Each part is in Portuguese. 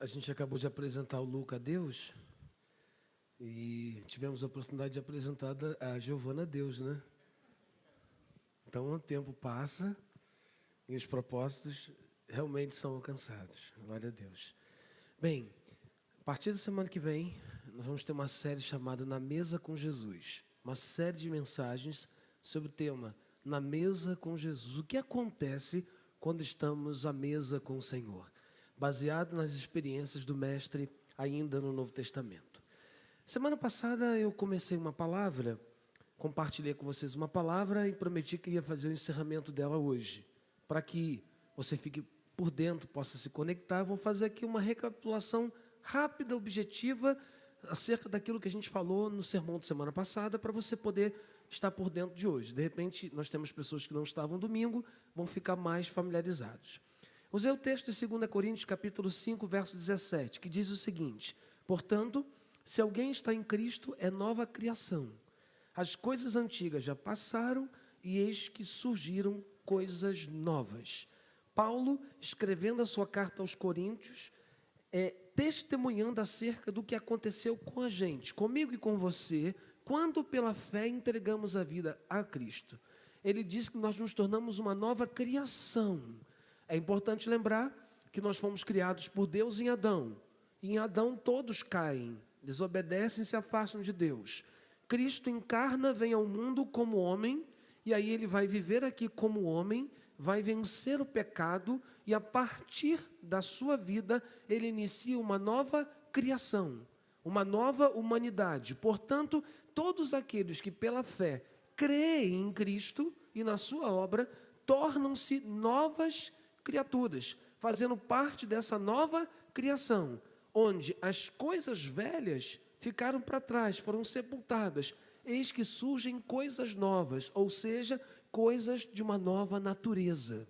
A gente acabou de apresentar o Luca a Deus e tivemos a oportunidade de apresentar a Giovana a Deus, né? Então o tempo passa e os propósitos realmente são alcançados. Glória a Deus. Bem, a partir da semana que vem, nós vamos ter uma série chamada Na Mesa com Jesus. Uma série de mensagens sobre o tema Na Mesa com Jesus. O que acontece quando estamos à mesa com o Senhor? Baseado nas experiências do Mestre ainda no Novo Testamento. Semana passada eu comecei uma palavra, compartilhei com vocês uma palavra e prometi que ia fazer o encerramento dela hoje. Para que você fique por dentro, possa se conectar, vou fazer aqui uma recapitulação rápida, objetiva, acerca daquilo que a gente falou no sermão de semana passada, para você poder estar por dentro de hoje. De repente, nós temos pessoas que não estavam domingo, vão ficar mais familiarizados. Usei o texto de 2 Coríntios, capítulo 5, verso 17, que diz o seguinte: portanto, se alguém está em Cristo, é nova criação. As coisas antigas já passaram e eis que surgiram coisas novas. Paulo, escrevendo a sua carta aos Coríntios, testemunhando acerca do que aconteceu com a gente, comigo e com você, quando pela fé entregamos a vida a Cristo. Ele diz que nós nos tornamos uma nova criação. É importante lembrar que nós fomos criados por Deus em Adão. E em Adão todos caem, desobedecem e se afastam de Deus. Cristo encarna, vem ao mundo como homem, e aí ele vai viver aqui como homem, vai vencer o pecado, e a partir da sua vida, ele inicia uma nova criação, uma nova humanidade. Portanto, todos aqueles que pela fé creem em Cristo e na sua obra, tornam-se novas criaturas, fazendo parte dessa nova criação, onde as coisas velhas ficaram para trás, foram sepultadas. Eis que surgem coisas novas, ou seja, coisas de uma nova natureza.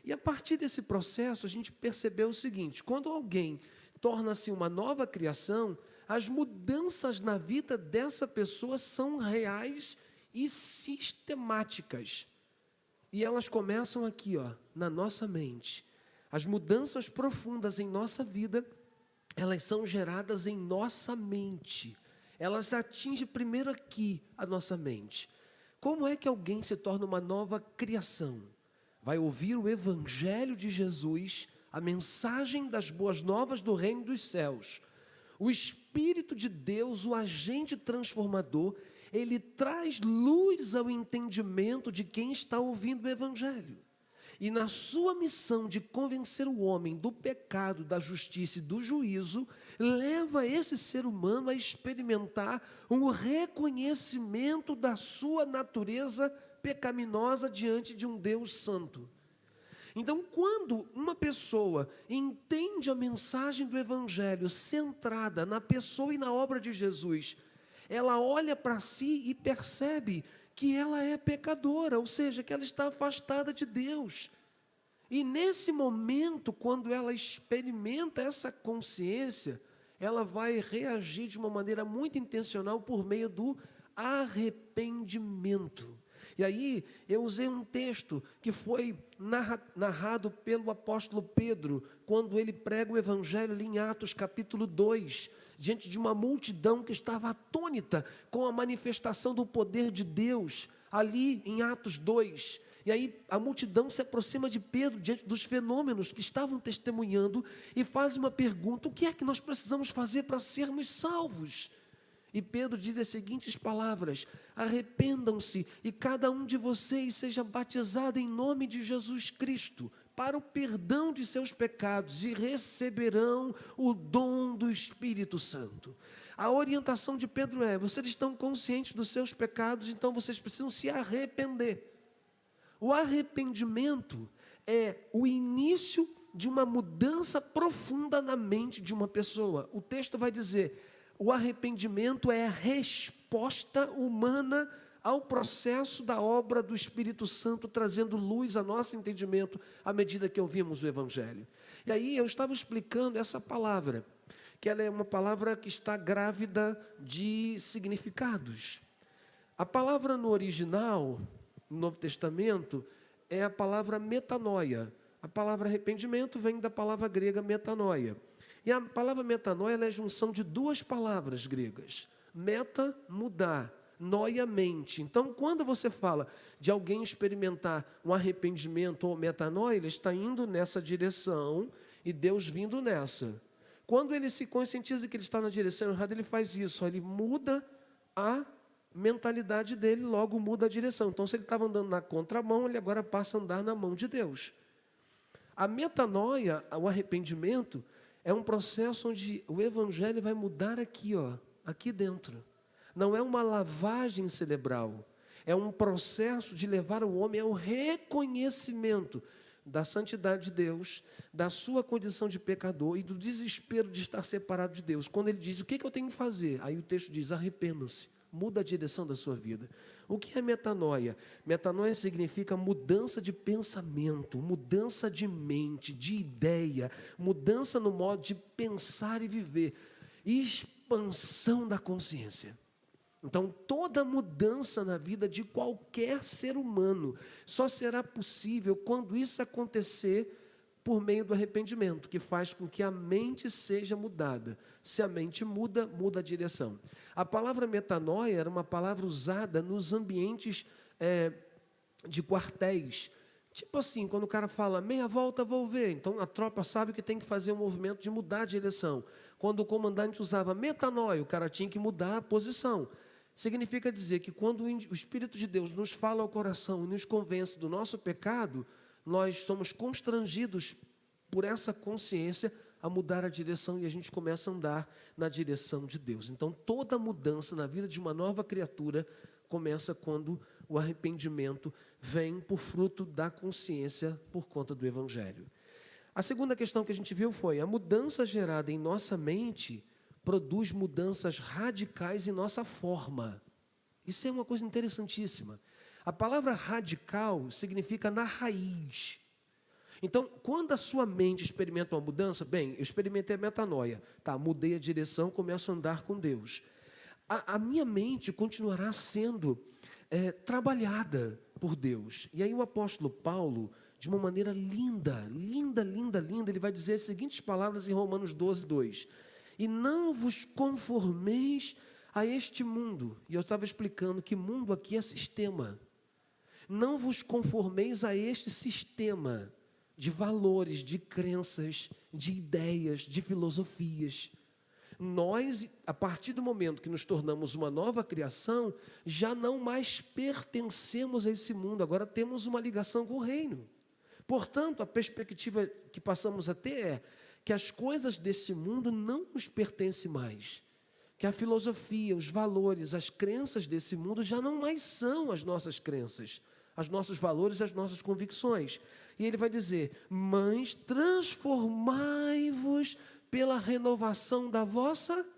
E a partir desse processo, a gente percebeu o seguinte: quando alguém torna-se uma nova criação, as mudanças na vida dessa pessoa são reais e sistemáticas. E elas começam aqui, na nossa mente. As mudanças profundas em nossa vida, elas são geradas em nossa mente. Elas atingem primeiro aqui a nossa mente. Como é que alguém se torna uma nova criação? Vai ouvir o Evangelho de Jesus, a mensagem das boas novas do reino dos céus. O Espírito de Deus, o agente transformador, ele traz luz ao entendimento de quem está ouvindo o Evangelho. E na sua missão de convencer o homem do pecado, da justiça e do juízo, leva esse ser humano a experimentar um reconhecimento da sua natureza pecaminosa diante de um Deus santo. Então, quando uma pessoa entende a mensagem do Evangelho centrada na pessoa e na obra de Jesus, ela olha para si e percebe que ela é pecadora, ou seja, que ela está afastada de Deus. E nesse momento, quando ela experimenta essa consciência, ela vai reagir de uma maneira muito intencional por meio do arrependimento. E aí, eu usei um texto que foi narrado pelo apóstolo Pedro, quando ele prega o Evangelho ali em Atos capítulo 2, diante de uma multidão que estava atônita com a manifestação do poder de Deus, ali em Atos 2. E aí a multidão se aproxima de Pedro diante dos fenômenos que estavam testemunhando e faz uma pergunta: o que é que nós precisamos fazer para sermos salvos? E Pedro diz as seguintes palavras: arrependam-se e cada um de vocês seja batizado em nome de Jesus Cristo para o perdão de seus pecados e receberão o dom do Espírito Santo. A orientação de Pedro é: vocês estão conscientes dos seus pecados, então vocês precisam se arrepender. O arrependimento é o início de uma mudança profunda na mente de uma pessoa. O texto vai dizer: o arrependimento é a resposta humana ao processo da obra do Espírito Santo, trazendo luz ao nosso entendimento à medida que ouvimos o Evangelho. E aí eu estava explicando essa palavra, que ela é uma palavra que está grávida de significados. A palavra no original, no Novo Testamento, é a palavra metanoia. A palavra arrependimento vem da palavra grega metanoia. E a palavra metanoia ela é a junção de duas palavras gregas. Meta, mudar. Noia, mente. Então, quando você fala de alguém experimentar um arrependimento ou metanoia, ele está indo nessa direção e Deus vindo nessa. Quando ele se conscientiza que ele está na direção errada, ele faz isso, ele muda a mentalidade dele, logo muda a direção. Então, se ele estava andando na contramão, ele agora passa a andar na mão de Deus. A metanoia, o arrependimento, é um processo onde o evangelho vai mudar aqui, ó, aqui dentro. Não é uma lavagem cerebral, é um processo de levar o homem ao reconhecimento da santidade de Deus, da sua condição de pecador e do desespero de estar separado de Deus. Quando ele diz, o que eu tenho que fazer? Aí o texto diz, arrependam-se, muda a direção da sua vida. O que é metanoia? Metanoia significa mudança de pensamento, mudança de mente, de ideia, mudança no modo de pensar e viver, expansão da consciência. Então, toda mudança na vida de qualquer ser humano só será possível quando isso acontecer por meio do arrependimento, que faz com que a mente seja mudada. Se a mente muda, muda a direção. A palavra metanoia era uma palavra usada nos ambientes de quartéis. Tipo assim, quando o cara fala, meia volta, vou ver. Então, a tropa sabe que tem que fazer um movimento de mudar a direção. Quando o comandante usava metanoia, o cara tinha que mudar a posição. Significa dizer que quando o Espírito de Deus nos fala ao coração e nos convence do nosso pecado, nós somos constrangidos por essa consciência a mudar a direção e a gente começa a andar na direção de Deus. Então, toda mudança na vida de uma nova criatura começa quando o arrependimento vem por fruto da consciência por conta do Evangelho. A segunda questão que a gente viu foi a mudança gerada em nossa mente produz mudanças radicais em nossa forma. Isso é uma coisa interessantíssima. A palavra radical significa na raiz. Então, quando a sua mente experimenta uma mudança, bem, eu experimentei a metanoia, tá, mudei a direção, começo a andar com Deus. A minha mente continuará sendo trabalhada por Deus. E aí o apóstolo Paulo, de uma maneira linda, ele vai dizer as seguintes palavras em Romanos 12, 2. E não vos conformeis a este mundo. E eu estava explicando que mundo aqui é sistema. Não vos conformeis a este sistema de valores, de crenças, de ideias, de filosofias. Nós, a partir do momento que nos tornamos uma nova criação, já não mais pertencemos a esse mundo, agora temos uma ligação com o reino. Portanto, a perspectiva que passamos a ter é que as coisas desse mundo não nos pertencem mais, que a filosofia, os valores, as crenças desse mundo já não mais são as nossas crenças, os nossos valores, as nossas convicções. E ele vai dizer, mas transformai-vos pela renovação da vossa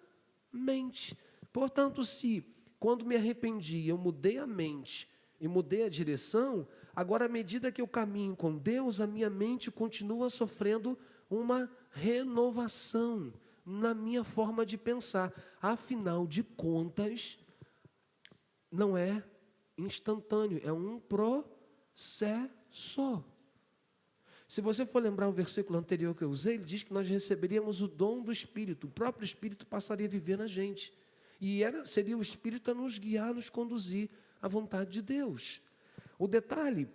mente. Portanto, se quando me arrependi, eu mudei a mente e mudei a direção, agora à medida que eu caminho com Deus, a minha mente continua sofrendo uma renovação na minha forma de pensar. Afinal de contas, não é instantâneo, é um processo. Se você for lembrar o versículo anterior que eu usei, ele diz que nós receberíamos o dom do Espírito, o próprio Espírito passaria a viver na gente. E seria o Espírito a nos guiar, a nos conduzir à vontade de Deus. O detalhe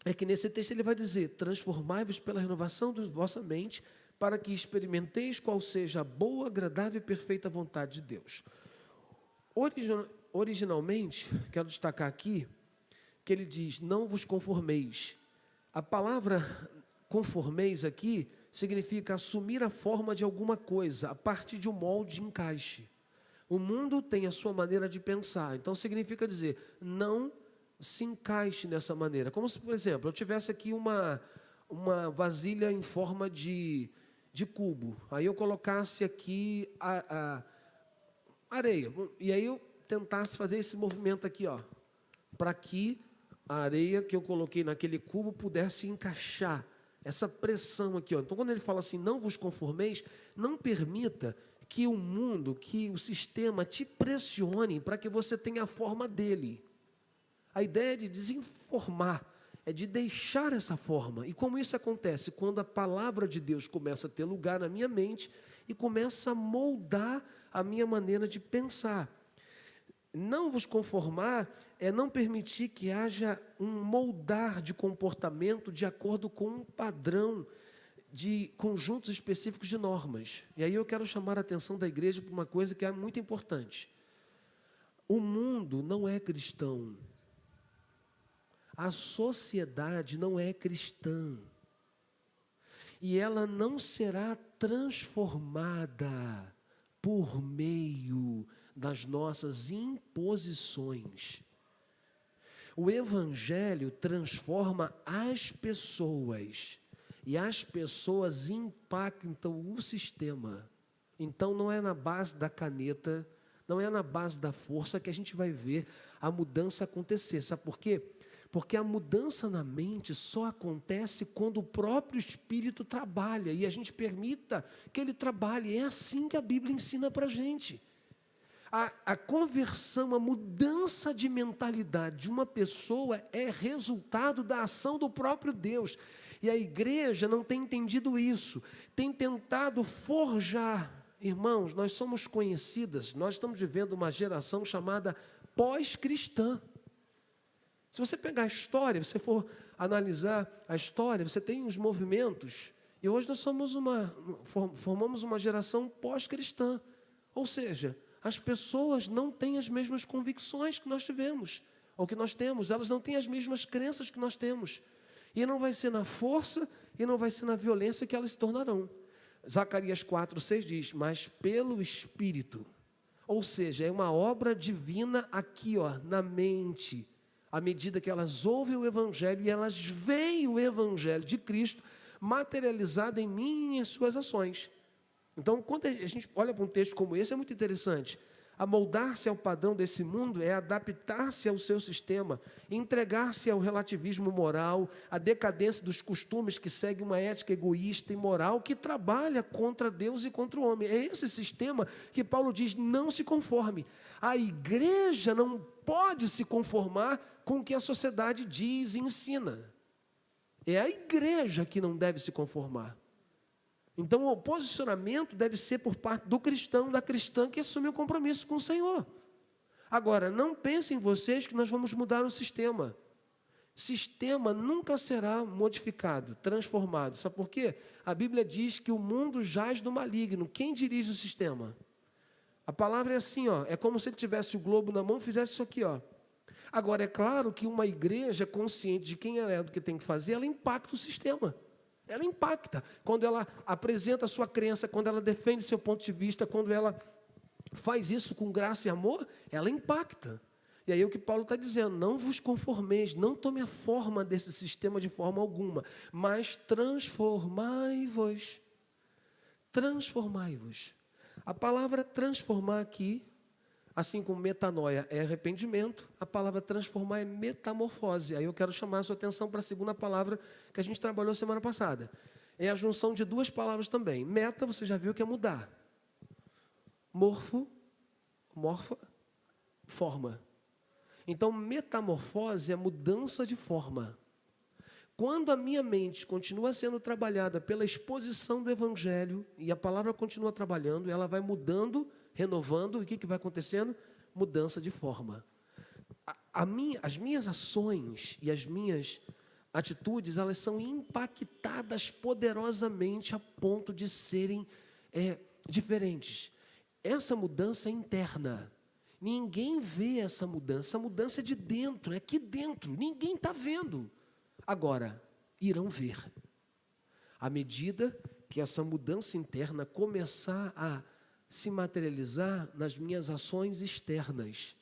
é que nesse texto ele vai dizer, transformai-vos pela renovação da vossa mente, para que experimenteis qual seja a boa, agradável e perfeita vontade de Deus. Originalmente, quero destacar aqui, que ele diz, não vos conformeis. A palavra conformeis aqui significa assumir a forma de alguma coisa, a partir de um molde de encaixe. O mundo tem a sua maneira de pensar, então significa dizer, não se encaixe nessa maneira. Como se, por exemplo, eu tivesse aqui uma vasilha em forma de cubo, aí eu colocasse aqui a areia, e aí eu tentasse fazer esse movimento aqui, ó, para que a areia que eu coloquei naquele cubo pudesse encaixar, essa pressão aqui, ó. Então, quando ele fala assim, não vos conformeis, não permita que o mundo, que o sistema te pressione para que você tenha a forma dele. A ideia é de desinformar, é de deixar essa forma. E como isso acontece? Quando a palavra de Deus começa a ter lugar na minha mente e começa a moldar a minha maneira de pensar. Não vos conformar é não permitir que haja um moldar de comportamento de acordo com um padrão de conjuntos específicos de normas. E aí eu quero chamar a atenção da igreja para uma coisa que é muito importante. O mundo não é cristão. A sociedade não é cristã. E ela não será transformada por meio das nossas imposições. O Evangelho transforma as pessoas, e as pessoas impactam o sistema. Então não é na base da caneta, não é na base da força que a gente vai ver a mudança acontecer. Sabe por quê? Porque a mudança na mente só acontece quando o próprio Espírito trabalha, e a gente permita que ele trabalhe. É assim que a Bíblia ensina para a gente. A conversão, a mudança de mentalidade de uma pessoa é resultado da ação do próprio Deus. E a igreja não tem entendido isso, tem tentado forjar. Irmãos, nós somos conhecidas, nós estamos vivendo uma geração chamada pós-cristã. Se você pegar a história, se você for analisar a história, você tem os movimentos, e hoje nós formamos uma geração pós-cristã. Ou seja, as pessoas não têm as mesmas convicções que nós tivemos, ou que nós temos, elas não têm as mesmas crenças que nós temos. E não vai ser na força e não vai ser na violência que elas se tornarão. Zacarias 4:6 diz, mas pelo Espírito. Ou seja, é uma obra divina aqui, na mente. À medida que elas ouvem o Evangelho e elas veem o Evangelho de Cristo materializado em mim e em suas ações. Então, quando a gente olha para um texto como esse, é muito interessante. Amoldar-se ao padrão desse mundo é adaptar-se ao seu sistema, entregar-se ao relativismo moral, à decadência dos costumes que segue uma ética egoísta e moral que trabalha contra Deus e contra o homem. É esse sistema que Paulo diz, não se conforme. A igreja não pode se conformar com o que a sociedade diz e ensina. É a igreja que não deve se conformar. Então, o posicionamento deve ser por parte do cristão, da cristã que assume o compromisso com o Senhor. Agora, não pensem vocês que nós vamos mudar o sistema. Sistema nunca será modificado, transformado. Sabe por quê? A Bíblia diz que o mundo jaz do maligno. Quem dirige o sistema? A palavra é assim, é como se ele tivesse o globo na mão e fizesse isso aqui, Agora, é claro que uma igreja consciente de quem ela é, do que tem que fazer, ela impacta o sistema. Ela impacta. Quando ela apresenta a sua crença, quando ela defende seu ponto de vista, quando ela faz isso com graça e amor, ela impacta. E aí é o que Paulo está dizendo, não vos conformeis, não tome a forma desse sistema de forma alguma, mas transformai-vos. Transformai-vos. A palavra transformar aqui, assim como metanoia é arrependimento, a palavra transformar é metamorfose. Aí eu quero chamar a sua atenção para a segunda palavra que a gente trabalhou semana passada. É a junção de duas palavras também. Meta, você já viu que é mudar. Morfo, morfa, forma. Então, metamorfose é mudança de forma. Quando a minha mente continua sendo trabalhada pela exposição do Evangelho, e a palavra continua trabalhando, ela vai mudando, renovando, e o que vai acontecendo? Mudança de forma. As minhas ações e as minhas atitudes, elas são impactadas poderosamente a ponto de serem diferentes. Essa mudança é interna. Ninguém vê essa mudança é de dentro, é aqui dentro, ninguém está vendo. Agora, irão ver. À medida que essa mudança interna começar a se materializar nas minhas ações externas.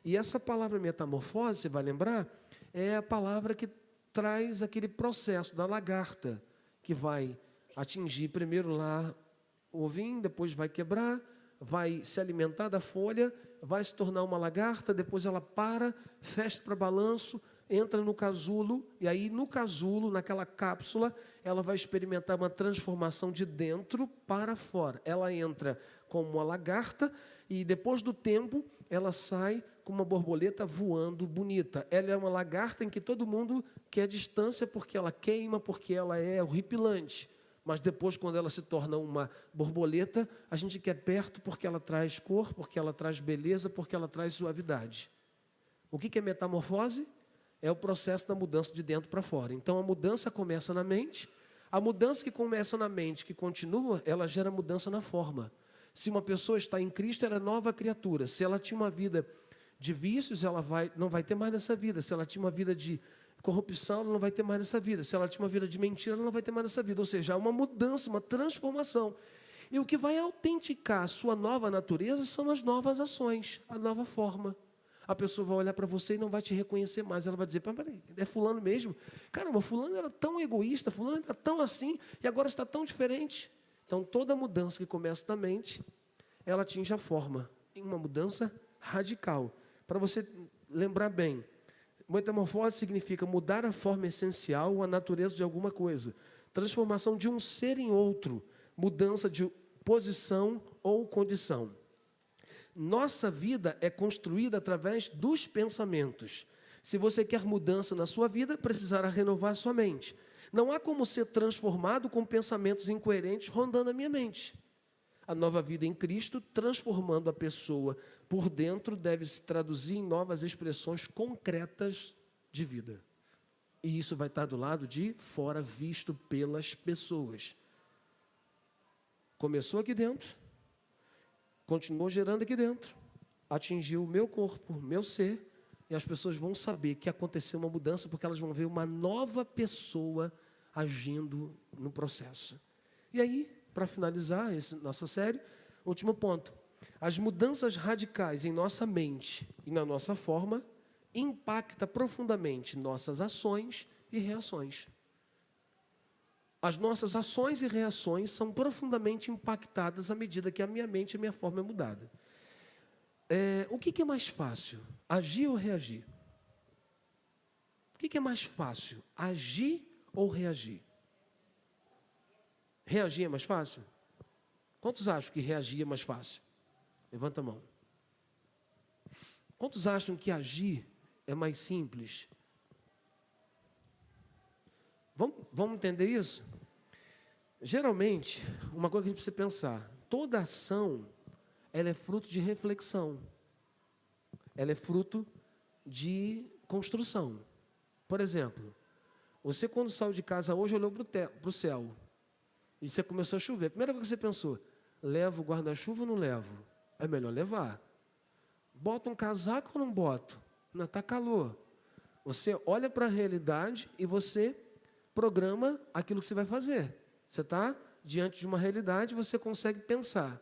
E essa palavra metamorfose, você vai lembrar, é a palavra que traz aquele processo da lagarta, que vai atingir primeiro lá o ovinho, depois vai quebrar, vai se alimentar da folha, vai se tornar uma lagarta, depois ela para, fecha para balanço, entra no casulo, e aí no casulo, naquela cápsula, ela vai experimentar uma transformação de dentro para fora. Ela entra como uma lagarta e depois do tempo ela sai com uma borboleta voando bonita. Ela é uma lagarta em que todo mundo quer distância porque ela queima, porque ela é horripilante. mas depois, quando ela se torna uma borboleta, a gente quer perto porque ela traz cor, porque ela traz beleza, porque ela traz suavidade. O que é metamorfose? É o processo da mudança de dentro para fora. Então, a mudança começa na mente. A mudança que começa na mente, que continua, ela gera mudança na forma. Se uma pessoa está em Cristo, ela é nova criatura. Se ela tinha uma vida de vícios, ela não vai ter mais nessa vida. Se ela tinha uma vida de corrupção, ela não vai ter mais nessa vida. Se ela tinha uma vida de mentira, ela não vai ter mais nessa vida. Ou seja, há uma mudança, uma transformação. E o que vai autenticar a sua nova natureza são as novas ações, a nova forma. A pessoa vai olhar para você e não vai te reconhecer mais. Ela vai dizer, peraí, é fulano mesmo? Caramba, fulano era tão egoísta, fulano era tão assim, e agora está tão diferente. Então, toda mudança que começa da mente, ela atinge a forma. Em uma mudança radical. Para você lembrar bem, metamorfose significa mudar a forma essencial, a natureza de alguma coisa. Transformação de um ser em outro. Mudança de posição ou condição. Nossa vida é construída através dos pensamentos. Se você quer mudança na sua vida, precisará renovar sua mente. Não há como ser transformado com pensamentos incoerentes rondando a minha mente. A nova vida em Cristo, transformando a pessoa por dentro, deve se traduzir em novas expressões concretas de vida. E isso vai estar do lado de fora, visto pelas pessoas. Começou aqui dentro, continuou gerando aqui dentro, atingiu o meu corpo, o meu ser, e as pessoas vão saber que aconteceu uma mudança, porque elas vão ver uma nova pessoa agindo no processo. E aí, para finalizar nossa série, último ponto. As mudanças radicais em nossa mente e na nossa forma impactam profundamente nossas ações e reações. As nossas ações e reações são profundamente impactadas à medida que a minha mente e a minha forma é mudada. O que é mais fácil? Agir ou reagir? O que é mais fácil? Agir ou reagir? Reagir é mais fácil? Quantos acham que reagir é mais fácil? Levanta a mão. Quantos acham que agir é mais simples? Vamos entender isso? Geralmente, uma coisa que a gente precisa pensar, toda ação, ela é fruto de reflexão. Ela é fruto de construção. Por exemplo, você quando saiu de casa hoje olhou para o céu e você começou a chover. A primeira coisa que você pensou, levo o guarda-chuva ou não levo? É melhor levar. Bota um casaco ou não boto? Não, está calor. Você olha para a realidade e você programa aquilo que você vai fazer. Você está diante de uma realidade e você consegue pensar.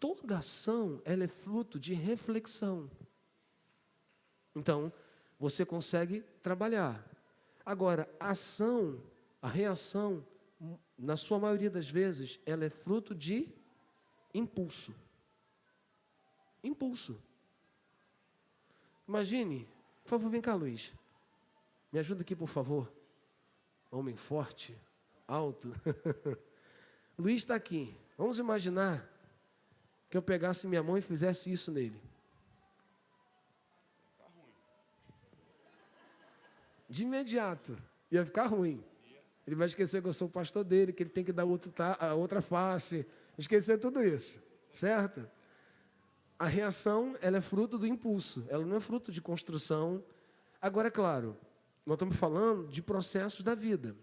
Toda ação, ela é fruto de reflexão. Então, você consegue trabalhar. Agora, a ação, a reação, na sua maioria das vezes, ela é fruto de impulso. Impulso. Imagine, por favor, vem cá, Luiz. Me ajuda aqui, por favor. Homem forte, alto. Luiz está aqui. Vamos imaginar que eu pegasse minha mão e fizesse isso nele. De imediato, ia ficar ruim. Ele vai esquecer que eu sou o pastor dele, que ele tem que dar a outra face, esquecer tudo isso, certo? A reação, ela é fruto do impulso, ela não é fruto de construção. Agora, é claro, nós estamos falando de processos da vida.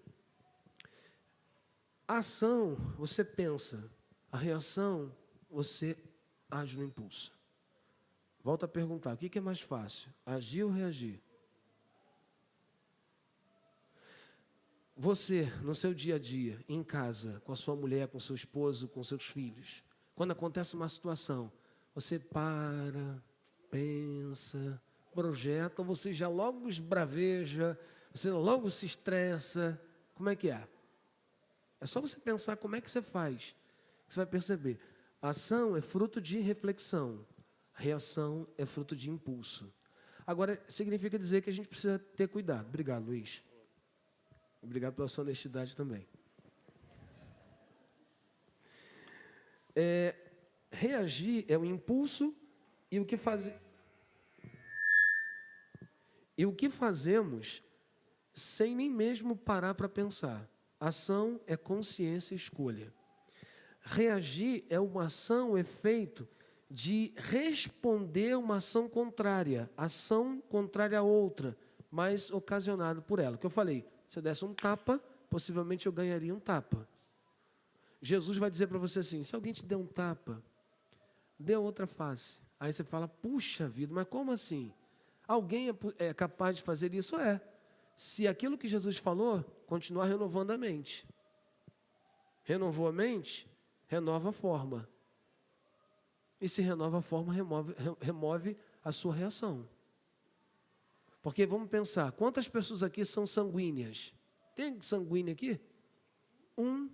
A ação, você pensa. A reação, você age no impulso. Volto a perguntar, o que é mais fácil? Agir ou reagir? Você, no seu dia a dia, em casa, com a sua mulher, com seu esposo, com seus filhos, quando acontece uma situação, você para, pensa, projeta, ou você já logo esbraveja, você logo se estressa. Como é que é? É só você pensar como é que você faz. Você vai perceber. A ação é fruto de reflexão. A reação é fruto de impulso. Agora, significa dizer que a gente precisa ter cuidado. Obrigado, Luiz. Obrigado pela sua honestidade também. Reagir é o impulso e o que fazemos sem nem mesmo parar para pensar. Ação é consciência e escolha. Reagir é uma ação, um efeito de responder uma ação contrária a outra, mas ocasionado por ela. Que eu falei, se eu desse um tapa, possivelmente eu ganharia um tapa. Jesus vai dizer para você assim, se alguém te der um tapa, dê outra face. Aí você fala, puxa vida, mas como assim? Alguém é capaz de fazer isso? É. Se aquilo que Jesus falou, continuar renovando a mente. Renovou a mente, renova a forma. E se renova a forma, remove a sua reação. Porque vamos pensar, quantas pessoas aqui são sanguíneas? Tem sanguíneo aqui? 1,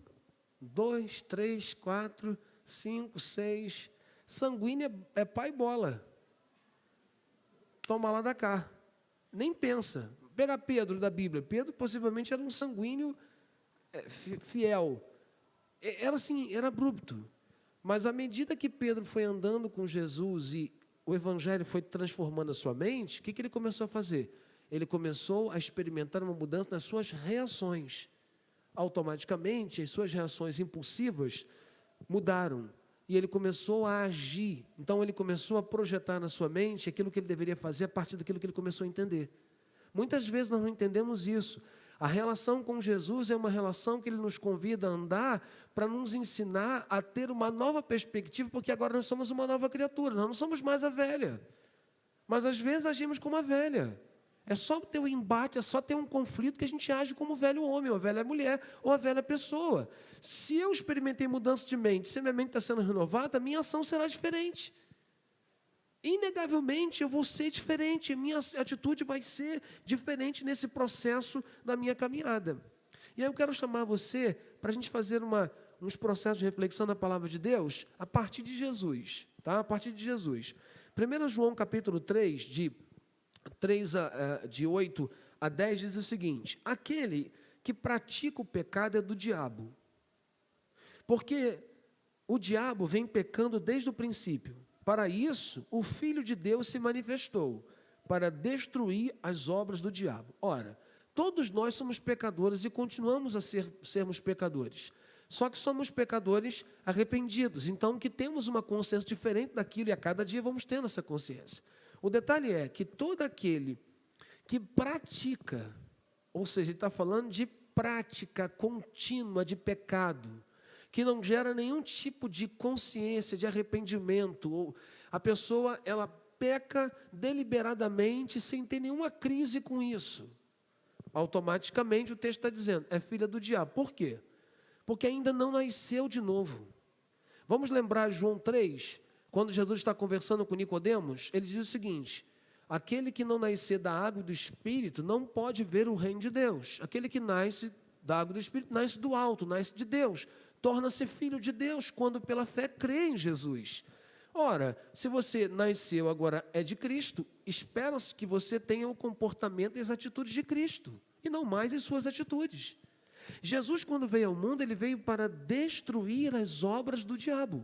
2, 3, 4, 5, 6. Sanguínea é pai bola. Toma lá da cá. Nem pensa. Pega Pedro da Bíblia. Pedro possivelmente era um sanguíneo fiel. Era assim, era abrupto. Mas à medida que Pedro foi andando com Jesus e o Evangelho foi transformando a sua mente, o que ele começou a fazer? Ele começou a experimentar uma mudança nas suas reações. Automaticamente, as suas reações impulsivas mudaram. E ele começou a agir. Então, ele começou a projetar na sua mente aquilo que ele deveria fazer a partir daquilo que ele começou a entender. Muitas vezes nós não entendemos isso. A relação com Jesus é uma relação que ele nos convida a andar para nos ensinar a ter uma nova perspectiva, porque agora nós somos uma nova criatura, nós não somos mais a velha. Mas às vezes agimos como a velha. É só ter um embate, é só ter um conflito que a gente age como o velho homem, ou a velha mulher, ou a velha pessoa. Se eu experimentei mudança de mente, se minha mente está sendo renovada, a minha ação será diferente. Inegavelmente eu vou ser diferente, minha atitude vai ser diferente nesse processo da minha caminhada. E aí eu quero chamar você para a gente fazer uns processos de reflexão na palavra de Deus a partir de Jesus, tá? A partir de Jesus. 1 João capítulo 3, de 8 a 10, diz o seguinte: aquele que pratica o pecado é do diabo, porque o diabo vem pecando desde o princípio. Para isso, o Filho de Deus se manifestou, para destruir as obras do diabo. Ora, todos nós somos pecadores e continuamos a sermos pecadores. Só que somos pecadores arrependidos, então que temos uma consciência diferente daquilo e a cada dia vamos tendo essa consciência. O detalhe é que todo aquele que pratica, ou seja, ele está falando de prática contínua de pecado, que não gera nenhum tipo de consciência, de arrependimento, ou a pessoa, ela peca deliberadamente, sem ter nenhuma crise com isso. Automaticamente o texto está dizendo, é filha do diabo. Por quê? Porque ainda não nasceu de novo. Vamos lembrar João 3, quando Jesus está conversando com Nicodemos, ele diz o seguinte: aquele que não nascer da água e do Espírito não pode ver o reino de Deus. Aquele que nasce da água e do Espírito nasce do alto, nasce de Deus. Torna-se filho de Deus quando pela fé crê em Jesus. Ora, se você nasceu agora é de Cristo, espera-se que você tenha o comportamento e as atitudes de Cristo, e não mais as suas atitudes. Jesus, quando veio ao mundo, ele veio para destruir as obras do diabo.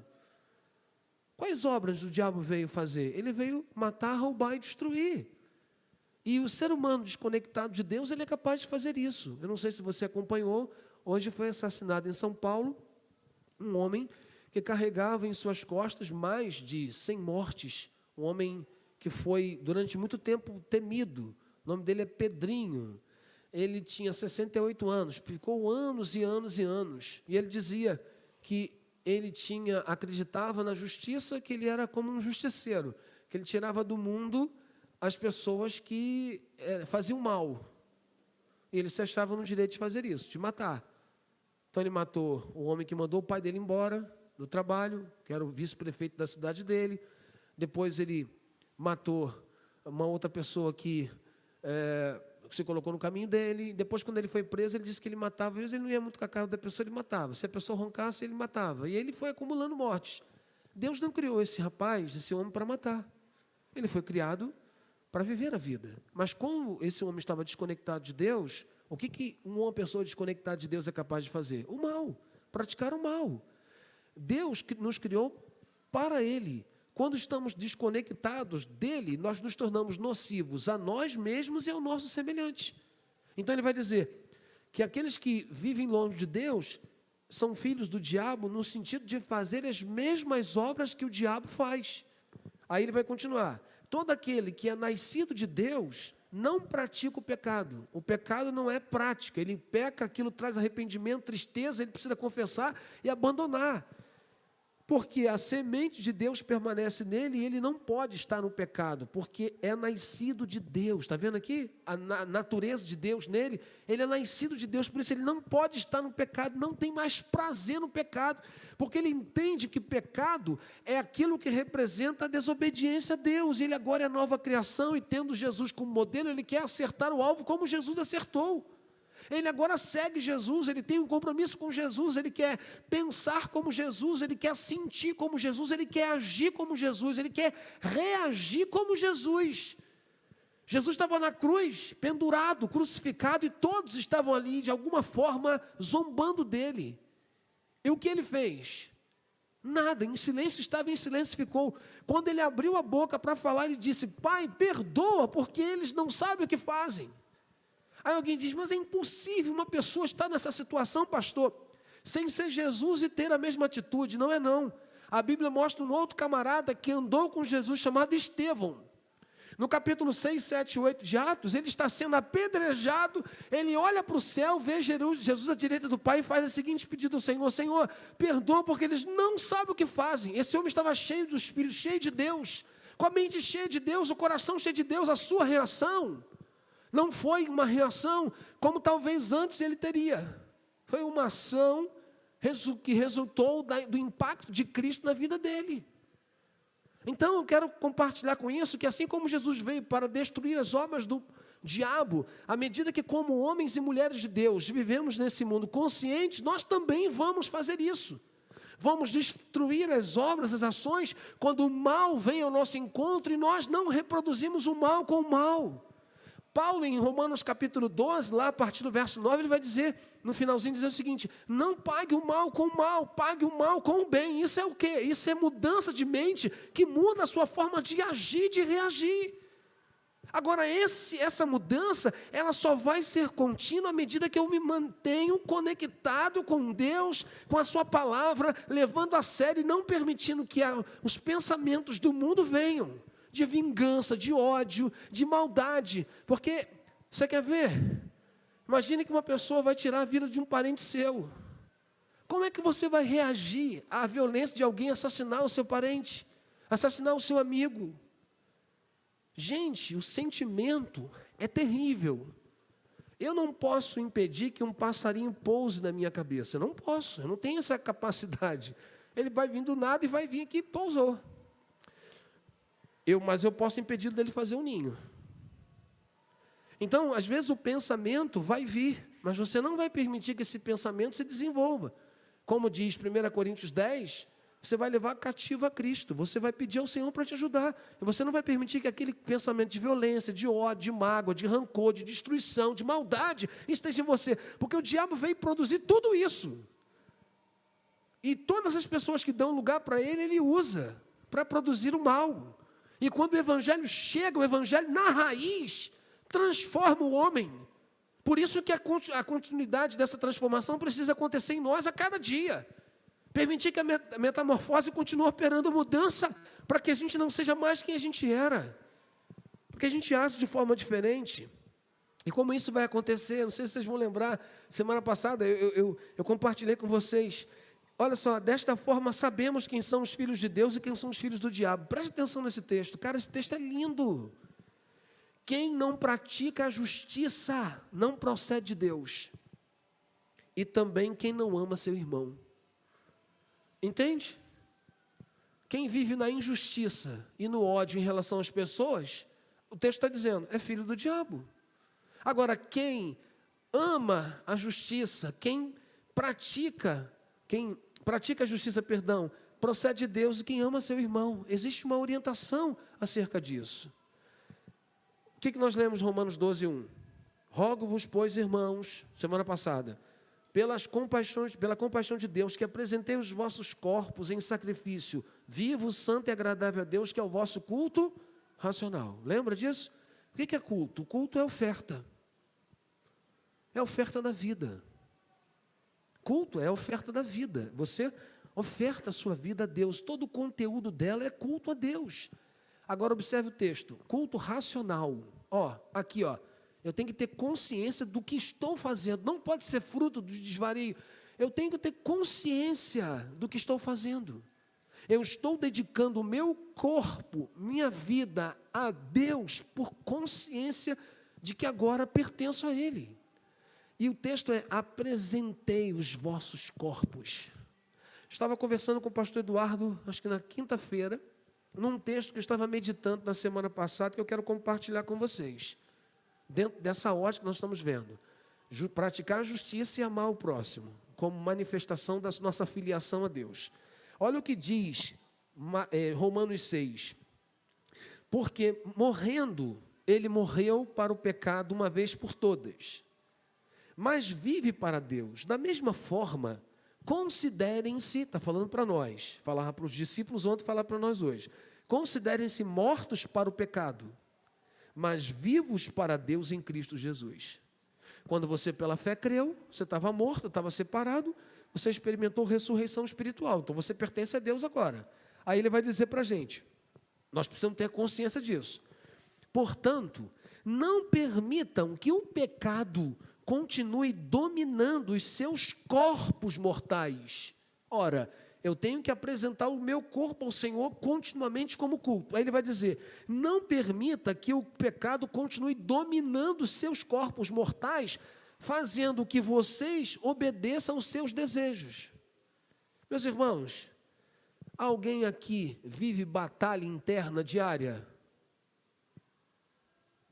Quais obras o diabo veio fazer? Ele veio matar, roubar e destruir. E o ser humano desconectado de Deus, ele é capaz de fazer isso. Eu não sei se você acompanhou, hoje foi assassinado em São Paulo um homem que carregava em suas costas mais de 100 mortes. Um homem que foi durante muito tempo temido. O nome dele é Pedrinho. Ele tinha 68 anos, ficou anos e anos e anos. E ele dizia que ele acreditava na justiça, que ele era como um justiceiro, que ele tirava do mundo as pessoas que faziam mal. E ele se achava no direito de fazer isso, de matar. Então ele matou o homem que mandou o pai dele embora do trabalho, que era o vice-prefeito da cidade dele. Depois ele matou uma outra pessoa que se colocou no caminho dele. Depois, quando ele foi preso, ele disse que ele matava. Às vezes ele não ia muito com a cara da pessoa, ele matava. Se a pessoa roncasse, ele matava. E ele foi acumulando mortes. Deus não criou esse rapaz, esse homem, para matar. Ele foi criado para viver a vida. Mas como esse homem estava desconectado de Deus, o que uma pessoa desconectada de Deus é capaz de fazer? O mal, praticar o mal. Deus nos criou para Ele. Quando estamos desconectados dele, nós nos tornamos nocivos a nós mesmos e ao nosso semelhante. Então ele vai dizer que aqueles que vivem longe de Deus são filhos do diabo no sentido de fazer as mesmas obras que o diabo faz. Aí ele vai continuar. Todo aquele que é nascido de Deus não pratica o pecado. O pecado não é prática. Ele peca, aquilo traz arrependimento, tristeza, ele precisa confessar e abandonar. Porque a semente de Deus permanece nele e ele não pode estar no pecado, porque é nascido de Deus. Está vendo aqui? A natureza de Deus nele, ele é nascido de Deus, por isso ele não pode estar no pecado, não tem mais prazer no pecado, porque ele entende que pecado é aquilo que representa a desobediência a Deus. Ele agora é nova criação e tendo Jesus como modelo, ele quer acertar o alvo como Jesus acertou. Ele agora segue Jesus, ele tem um compromisso com Jesus, ele quer pensar como Jesus, ele quer sentir como Jesus, ele quer agir como Jesus, ele quer reagir como Jesus. Jesus estava na cruz, pendurado, crucificado, e todos estavam ali, de alguma forma, zombando dele. E o que ele fez? Nada, em silêncio, estava em silêncio, ficou. Quando ele abriu a boca para falar, ele disse: Pai, perdoa, porque eles não sabem o que fazem. Aí alguém diz: mas é impossível uma pessoa estar nessa situação, pastor, sem ser Jesus e ter a mesma atitude. Não é não. A Bíblia mostra um outro camarada que andou com Jesus, chamado Estevão. No capítulo 6, 7 e 8 de Atos, ele está sendo apedrejado, ele olha para o céu, vê Jesus à direita do Pai e faz o seguinte pedido ao Senhor: Senhor, perdoa porque eles não sabem o que fazem. Esse homem estava cheio do Espírito, cheio de Deus, com a mente cheia de Deus, o coração cheio de Deus. A sua reação não foi uma reação como talvez antes ele teria. Foi uma ação que resultou do impacto de Cristo na vida dele. Então eu quero compartilhar com isso que assim como Jesus veio para destruir as obras do diabo, à medida que como homens e mulheres de Deus vivemos nesse mundo conscientes, nós também vamos fazer isso. Vamos destruir as obras, as ações, quando o mal vem ao nosso encontro e nós não reproduzimos o mal com o mal. Paulo, em Romanos capítulo 12, lá a partir do verso 9, ele vai dizer, no finalzinho, dizendo o seguinte: não pague o mal com o mal, pague o mal com o bem. Isso é o quê? Isso é mudança de mente, que muda a sua forma de agir, de reagir. Agora, essa mudança, ela só vai ser contínua à medida que eu me mantenho conectado com Deus, com a sua palavra, levando a sério e não permitindo que os pensamentos do mundo venham. De vingança, de ódio, de maldade. Porque, você quer ver? Imagine que uma pessoa vai tirar a vida de um parente seu. Como é que você vai reagir à violência de alguém assassinar o seu parente? Assassinar o seu amigo? Gente, o sentimento é terrível. Eu não posso impedir que um passarinho pouse na minha cabeça. Eu não posso, eu não tenho essa capacidade. Ele vai vir do nada e vai vir aqui e pousou. Mas eu posso impedir dele fazer um ninho. Então, às vezes o pensamento vai vir, mas você não vai permitir que esse pensamento se desenvolva. Como diz 1 Coríntios 10, você vai levar cativo a Cristo, você vai pedir ao Senhor para te ajudar, e você não vai permitir que aquele pensamento de violência, de ódio, de mágoa, de rancor, de destruição, de maldade, esteja em você, porque o diabo veio produzir tudo isso. E todas as pessoas que dão lugar para ele usa para produzir o mal. E quando o Evangelho chega, o Evangelho na raiz transforma o homem. Por isso que a continuidade dessa transformação precisa acontecer em nós a cada dia. Permitir que a metamorfose continue operando mudança para que a gente não seja mais quem a gente era. Porque a gente age de forma diferente. E como isso vai acontecer, não sei se vocês vão lembrar, semana passada eu compartilhei com vocês. Olha só, desta forma sabemos quem são os filhos de Deus e quem são os filhos do diabo. Preste atenção nesse texto. Cara, esse texto é lindo. Quem não pratica a justiça não procede de Deus. E também quem não ama seu irmão. Entende? Quem vive na injustiça e no ódio em relação às pessoas, o texto está dizendo, é filho do diabo. Agora, quem ama a justiça, quem pratica a justiça, procede de Deus, e quem ama seu irmão. Existe uma orientação acerca disso. O que nós lemos em Romanos 12, 1? Rogo-vos, pois, irmãos, semana passada, pela compaixão de Deus, que apresentei os vossos corpos em sacrifício vivo, santo e agradável a Deus, que é o vosso culto racional. Lembra disso? O que é culto? O culto é oferta. é a oferta da vida. Culto é a oferta da vida. Você oferta a sua vida a Deus. Todo o conteúdo dela é culto a Deus. Agora observe o texto. Culto racional. Aqui, eu tenho que ter consciência do que estou fazendo. Não pode ser fruto do desvario. Eu tenho que ter consciência do que estou fazendo. Eu estou dedicando o meu corpo, minha vida a Deus por consciência de que agora pertenço a Ele. E o texto é: apresentei os vossos corpos. Estava conversando com o pastor Eduardo, acho que na quinta-feira, num texto que eu estava meditando na semana passada, que eu quero compartilhar com vocês. Dentro dessa ótica que nós estamos vendo. Praticar a justiça e amar o próximo, como manifestação da nossa filiação a Deus. Olha o que diz Romanos 6. Porque morrendo, ele morreu para o pecado uma vez por todas. Mas vive para Deus. Da mesma forma, considerem-se, está falando para nós, falava para os discípulos ontem, falar para nós hoje. Considerem-se mortos para o pecado, mas vivos para Deus em Cristo Jesus. Quando você pela fé creu, você estava morto, estava separado, você experimentou ressurreição espiritual, então você pertence a Deus agora. Aí ele vai dizer para a gente, nós precisamos ter consciência disso. Portanto, não permitam que o pecado continue dominando os seus corpos mortais. Ora, eu tenho que apresentar o meu corpo ao Senhor continuamente como culto. Aí ele vai dizer, não permita que o pecado continue dominando os seus corpos mortais, fazendo que vocês obedeçam aos seus desejos. Meus irmãos, alguém aqui vive batalha interna diária?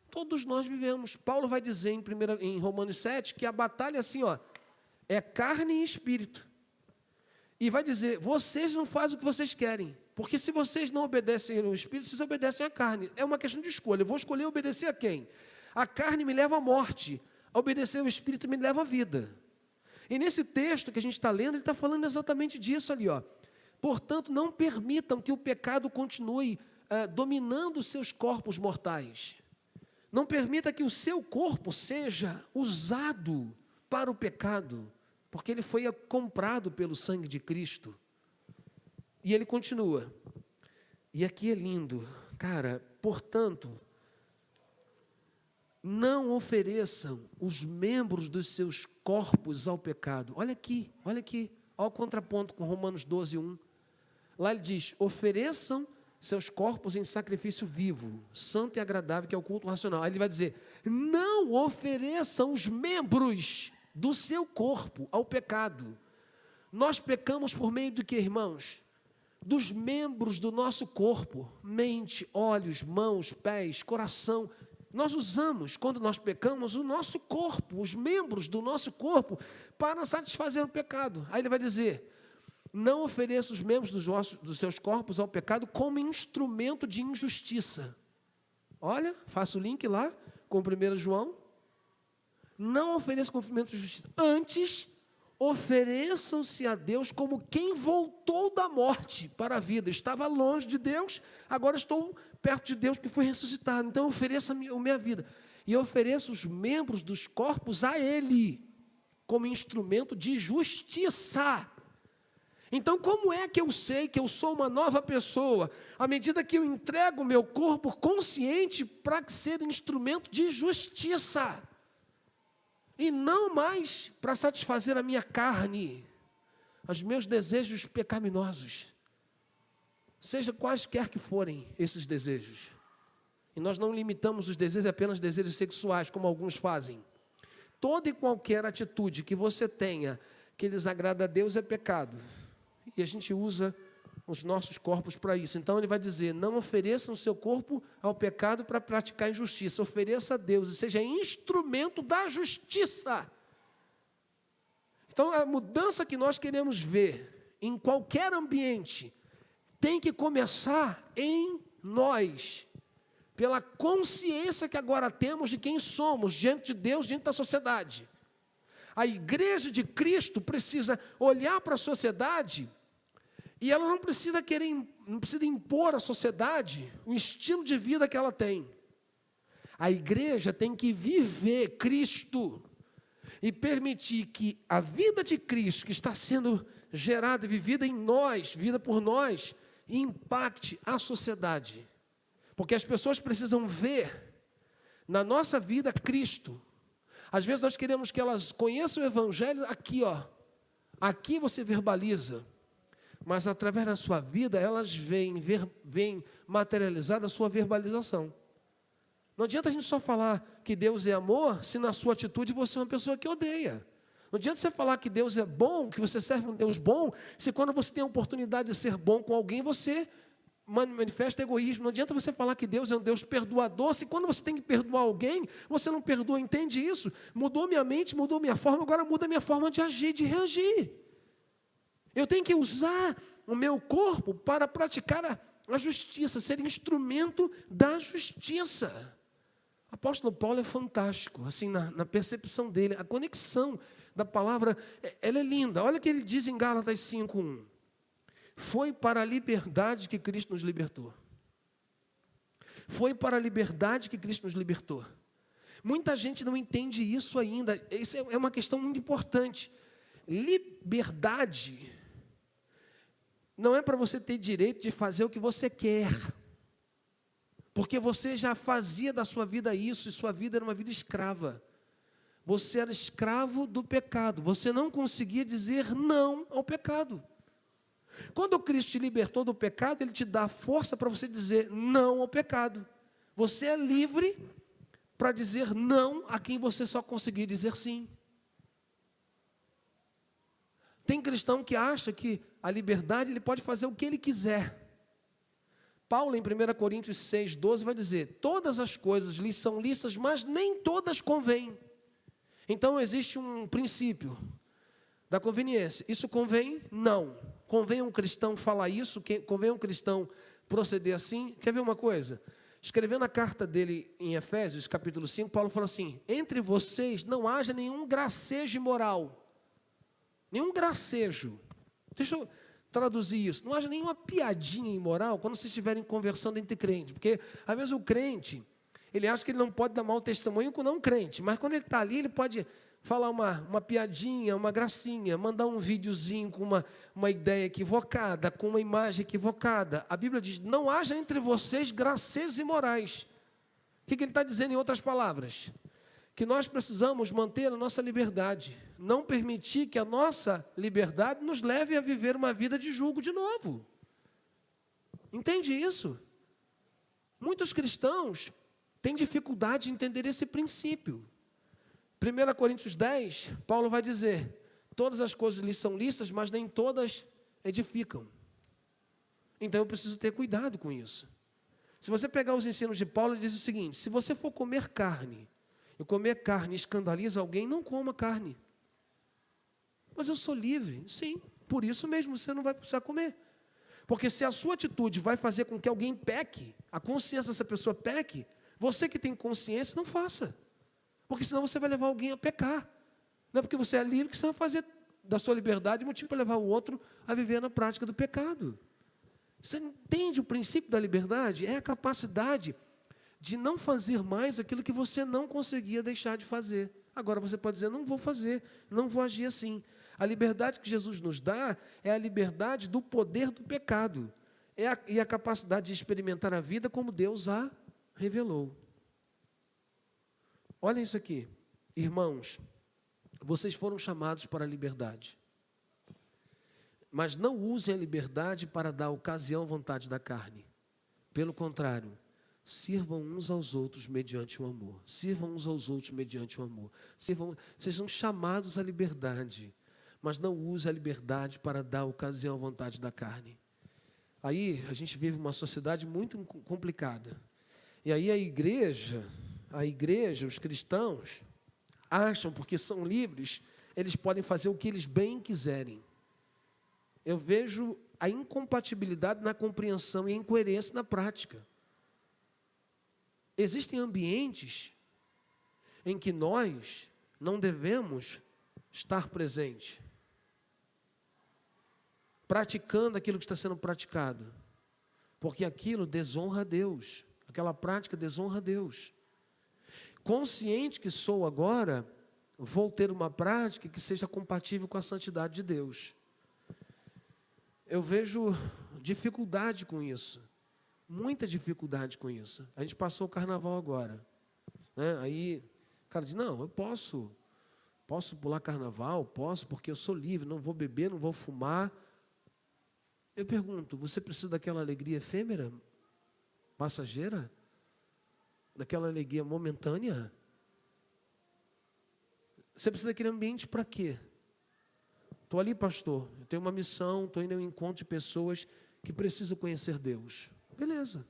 Todos nós vivemos. Paulo vai dizer em Romanos 7 que a batalha assim, é carne e espírito. E vai dizer, vocês não fazem o que vocês querem. Porque se vocês não obedecem ao espírito, vocês obedecem à carne. É uma questão de escolha. Eu vou escolher obedecer a quem? A carne me leva à morte. A obedecer ao espírito me leva à vida. E nesse texto que a gente está lendo, ele está falando exatamente disso ali. Portanto, não permitam que o pecado continue dominando os seus corpos mortais. Não permita que o seu corpo seja usado para o pecado, porque ele foi comprado pelo sangue de Cristo. E ele continua. E aqui é lindo, cara. Portanto, não ofereçam os membros dos seus corpos ao pecado. Olha aqui, olha o contraponto com Romanos 12, 1. Lá ele diz, ofereçam seus corpos em sacrifício vivo, santo e agradável, que é o culto racional. Aí ele vai dizer, não ofereçam os membros do seu corpo ao pecado. Nós pecamos por meio do que, irmãos? Dos membros do nosso corpo, mente, olhos, mãos, pés, coração. Nós usamos, quando nós pecamos, o nosso corpo, os membros do nosso corpo, para satisfazer o pecado. Aí ele vai dizer, não ofereça os membros dos seus corpos ao pecado como instrumento de injustiça. Olha, faço o link lá com 1 João. Não ofereça como instrumento de justiça. Antes, ofereçam-se a Deus como quem voltou da morte para a vida. Estava longe de Deus, agora estou perto de Deus que foi ressuscitado. Então, ofereça a minha vida. E ofereço os membros dos corpos a Ele, como instrumento de justiça. Então, como é que eu sei que eu sou uma nova pessoa? À medida que eu entrego o meu corpo consciente para ser instrumento de justiça. E não mais para satisfazer a minha carne, os meus desejos pecaminosos. Seja quaisquer que forem esses desejos. E nós não limitamos os desejos a apenas desejos sexuais, como alguns fazem. Toda e qualquer atitude que você tenha que desagrada a Deus é pecado. E a gente usa os nossos corpos para isso. Então ele vai dizer, não ofereçam o seu corpo ao pecado para praticar injustiça. Ofereça a Deus e seja instrumento da justiça. Então a mudança que nós queremos ver em qualquer ambiente tem que começar em nós. Pela consciência que agora temos de quem somos diante de Deus, diante da sociedade. A igreja de Cristo precisa olhar para a sociedade e ela não precisa impor à sociedade o estilo de vida que ela tem. A igreja tem que viver Cristo. e permitir que a vida de Cristo, que está sendo gerada e vivida em nós, vida por nós, impacte a sociedade. Porque as pessoas precisam ver na nossa vida Cristo. Às vezes nós queremos que elas conheçam o Evangelho aqui, ó. Aqui você verbaliza. Mas através da sua vida, elas veem materializada a sua verbalização. Não adianta a gente só falar que Deus é amor, se na sua atitude você é uma pessoa que odeia. Não adianta você falar que Deus é bom, que você serve um Deus bom, se quando você tem a oportunidade de ser bom com alguém, você manifesta egoísmo. Não adianta você falar que Deus é um Deus perdoador, se quando você tem que perdoar alguém, você não perdoa. Entende isso? Mudou minha mente, mudou minha forma, agora muda a minha forma de agir, de reagir. Eu tenho que usar o meu corpo para praticar a justiça, ser instrumento da justiça. O apóstolo Paulo é fantástico, assim, na percepção dele, a conexão da palavra, ela é linda. Olha o que ele diz em Gálatas 5:1. Foi para a liberdade que Cristo nos libertou. Foi para a liberdade que Cristo nos libertou. Muita gente não entende isso ainda. Isso é uma questão muito importante. Liberdade não é para você ter direito de fazer o que você quer. Porque você já fazia da sua vida isso, e sua vida era uma vida escrava. Você era escravo do pecado. Você não conseguia dizer não ao pecado. Quando Cristo te libertou do pecado, Ele te dá força para você dizer não ao pecado. Você é livre para dizer não a quem você só conseguia dizer sim. Tem cristão que acha que a liberdade, ele pode fazer o que ele quiser. Paulo, em 1 Coríntios 6:12, vai dizer: todas as coisas lhes são lícitas, mas nem todas convêm. Então, existe um princípio da conveniência. Isso convém? Não. Convém um cristão falar isso? Convém um cristão proceder assim? Quer ver uma coisa? Escrevendo a carta dele em Efésios, capítulo 5, Paulo fala assim: entre vocês não haja nenhum gracejo imoral. Nenhum gracejo. Deixa eu traduzir isso. Não haja nenhuma piadinha imoral quando vocês estiverem conversando entre crentes. Porque, às vezes, o crente, ele acha que ele não pode dar mau testemunho com não crente. Mas, quando ele está ali, ele pode falar uma piadinha, uma gracinha, mandar um videozinho com uma ideia equivocada, com uma imagem equivocada. A Bíblia diz: não haja entre vocês gracejos imorais. O que ele está dizendo em outras palavras? Que nós precisamos manter a nossa liberdade, não permitir que a nossa liberdade nos leve a viver uma vida de julgo de novo. Entende isso? Muitos cristãos têm dificuldade de entender esse princípio. 1 Coríntios 10, Paulo vai dizer: todas as coisas lhes são lícitas, mas nem todas edificam. Então eu preciso ter cuidado com isso. Se você pegar os ensinos de Paulo, ele diz o seguinte: se você for comer carne, e comer carne escandaliza alguém, não coma carne. Mas eu sou livre. Sim, por isso mesmo você não vai precisar comer. Porque se a sua atitude vai fazer com que alguém peque, a consciência dessa pessoa peque, você que tem consciência, não faça. Porque senão você vai levar alguém a pecar. Não é porque você é livre que você vai fazer da sua liberdade motivo para levar o outro a viver na prática do pecado. Você entende o princípio da liberdade? É a capacidade de não fazer mais aquilo que você não conseguia deixar de fazer. Agora você pode dizer: não vou fazer, não vou agir assim. A liberdade que Jesus nos dá é a liberdade do poder do pecado. E a capacidade de experimentar a vida como Deus a revelou. Olha isso aqui. Irmãos, vocês foram chamados para a liberdade. Mas não usem a liberdade para dar ocasião à vontade da carne. Pelo contrário, sirvam uns aos outros mediante o amor. Sirvam uns aos outros mediante o amor. Sejam chamados à liberdade, mas não use a liberdade para dar ocasião à vontade da carne. Aí a gente vive uma sociedade muito complicada. E aí a igreja, os cristãos, acham, porque são livres, eles podem fazer o que eles bem quiserem. Eu vejo a incompatibilidade na compreensão e a incoerência na prática. Existem ambientes em que nós não devemos estar presentes, praticando aquilo que está sendo praticado, porque aquilo desonra a Deus, aquela prática desonra a Deus. Consciente que sou agora, vou ter uma prática que seja compatível com a santidade de Deus. Eu vejo dificuldade com isso, muita dificuldade com isso. A gente passou o carnaval agora, né? Aí o cara diz, não, eu posso pular carnaval, posso, porque eu sou livre, não vou beber, não vou fumar. Eu pergunto, você precisa daquela alegria efêmera, passageira? Daquela alegria momentânea? Você precisa daquele ambiente para quê? Estou ali, pastor, eu tenho uma missão, estou indo ao encontro de pessoas que precisam conhecer Deus. Beleza.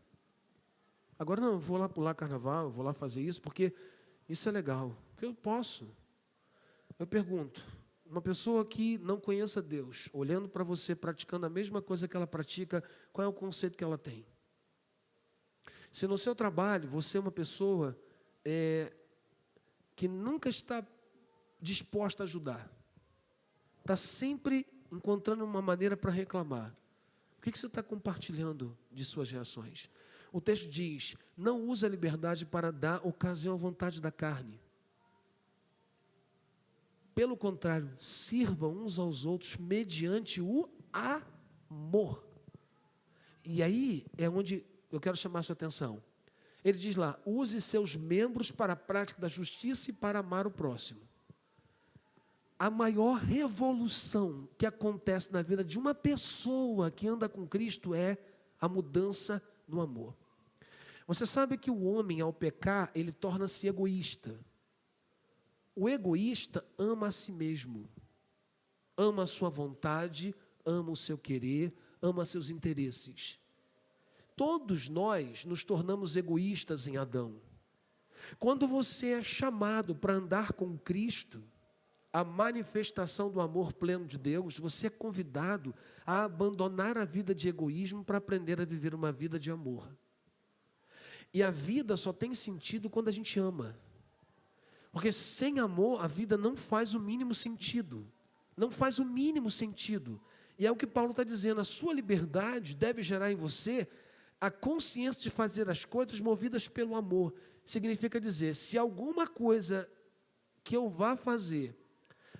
Agora não, eu vou lá pular carnaval, eu vou lá fazer isso, porque isso é legal. Porque eu posso. Eu pergunto, uma pessoa que não conheça Deus, olhando para você, praticando a mesma coisa que ela pratica, qual é o conceito que ela tem? Se no seu trabalho você é uma pessoa que nunca está disposta a ajudar, está sempre encontrando uma maneira para reclamar, o que você está compartilhando de suas reações? O texto diz, não use a liberdade para dar ocasião à vontade da carne. Pelo contrário, sirvam uns aos outros mediante o amor. E aí é onde eu quero chamar a sua atenção. Ele diz lá, use seus membros para a prática da justiça e para amar o próximo. A maior revolução que acontece na vida de uma pessoa que anda com Cristo é a mudança no amor. Você sabe que o homem, ao pecar, ele torna-se egoísta. O egoísta ama a si mesmo, ama a sua vontade, ama o seu querer, ama seus interesses. Todos nós nos tornamos egoístas em Adão. Quando você é chamado para andar com Cristo, a manifestação do amor pleno de Deus, você é convidado a abandonar a vida de egoísmo para aprender a viver uma vida de amor. E a vida só tem sentido quando a gente ama. Porque sem amor, a vida não faz o mínimo sentido. Não faz o mínimo sentido. E é o que Paulo está dizendo, a sua liberdade deve gerar em você a consciência de fazer as coisas movidas pelo amor. Significa dizer, se alguma coisa que eu vá fazer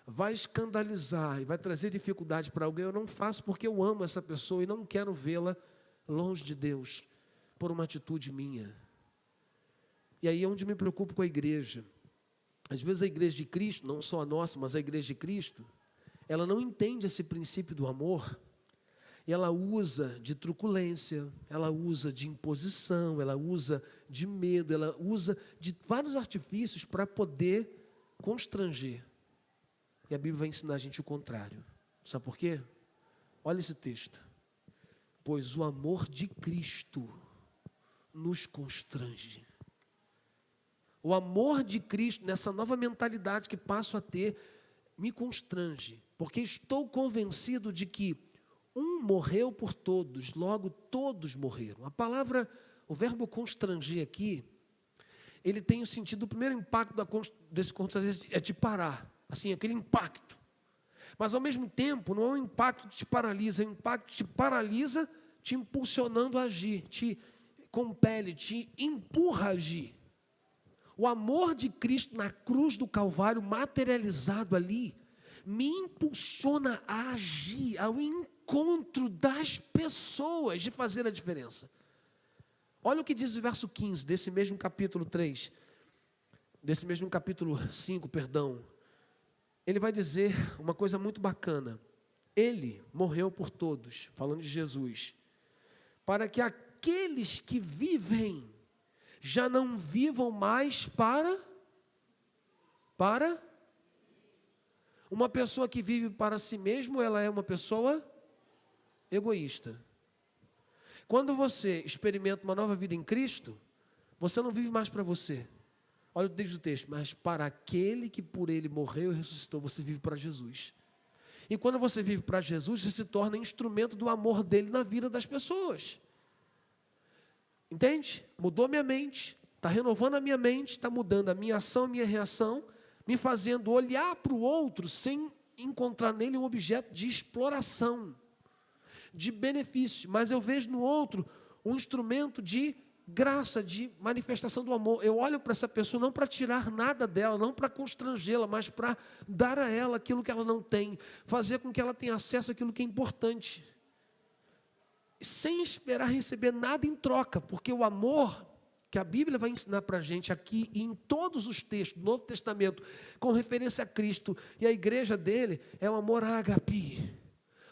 vai escandalizar e vai trazer dificuldade para alguém, eu não faço porque eu amo essa pessoa e não quero vê-la longe de Deus, por uma atitude minha. E aí é onde me preocupo com a igreja. Às vezes a igreja de Cristo, não só a nossa, mas a igreja de Cristo, ela não entende esse princípio do amor, e ela usa de truculência, ela usa de imposição, ela usa de medo, ela usa de vários artifícios para poder constranger. E a Bíblia vai ensinar a gente o contrário. Sabe por quê? Olha esse texto. Pois o amor de Cristo nos constrange. O amor de Cristo, nessa nova mentalidade que passo a ter, me constrange. Porque estou convencido de que um morreu por todos, logo todos morreram. A palavra, o verbo constranger aqui, ele tem o sentido, o primeiro impacto desse constranger é te parar. Assim, aquele impacto. Mas, ao mesmo tempo, não é um impacto que te paralisa, é um impacto que te paralisa, te impulsionando a agir, te compele, te empurra a agir. O amor de Cristo na cruz do Calvário, materializado ali, me impulsiona a agir, ao encontro das pessoas, de fazer a diferença. Olha o que diz o verso 15, desse mesmo capítulo 3, desse mesmo capítulo 5, perdão. Ele vai dizer uma coisa muito bacana. Ele morreu por todos, falando de Jesus, para que aqueles que vivem já não vivam mais para uma pessoa que vive para si mesmo, ela é uma pessoa egoísta. Quando você experimenta uma nova vida em Cristo, você não vive mais para você. Olha o que diz o texto, mas para aquele que por ele morreu e ressuscitou, você vive para Jesus. E quando você vive para Jesus, você se torna instrumento do amor dele na vida das pessoas. Entende? Mudou minha mente, está renovando a minha mente, está mudando a minha ação, a minha reação, me fazendo olhar para o outro sem encontrar nele um objeto de exploração, de benefício. Mas eu vejo no outro um instrumento de graça, de manifestação do amor. Eu olho para essa pessoa não para tirar nada dela, não para constrangê-la, mas para dar a ela aquilo que ela não tem, fazer com que ela tenha acesso àquilo que é importante, sem esperar receber nada em troca, porque o amor que a Bíblia vai ensinar para a gente aqui e em todos os textos do Novo Testamento, com referência a Cristo e a igreja dele, é o amor ágape.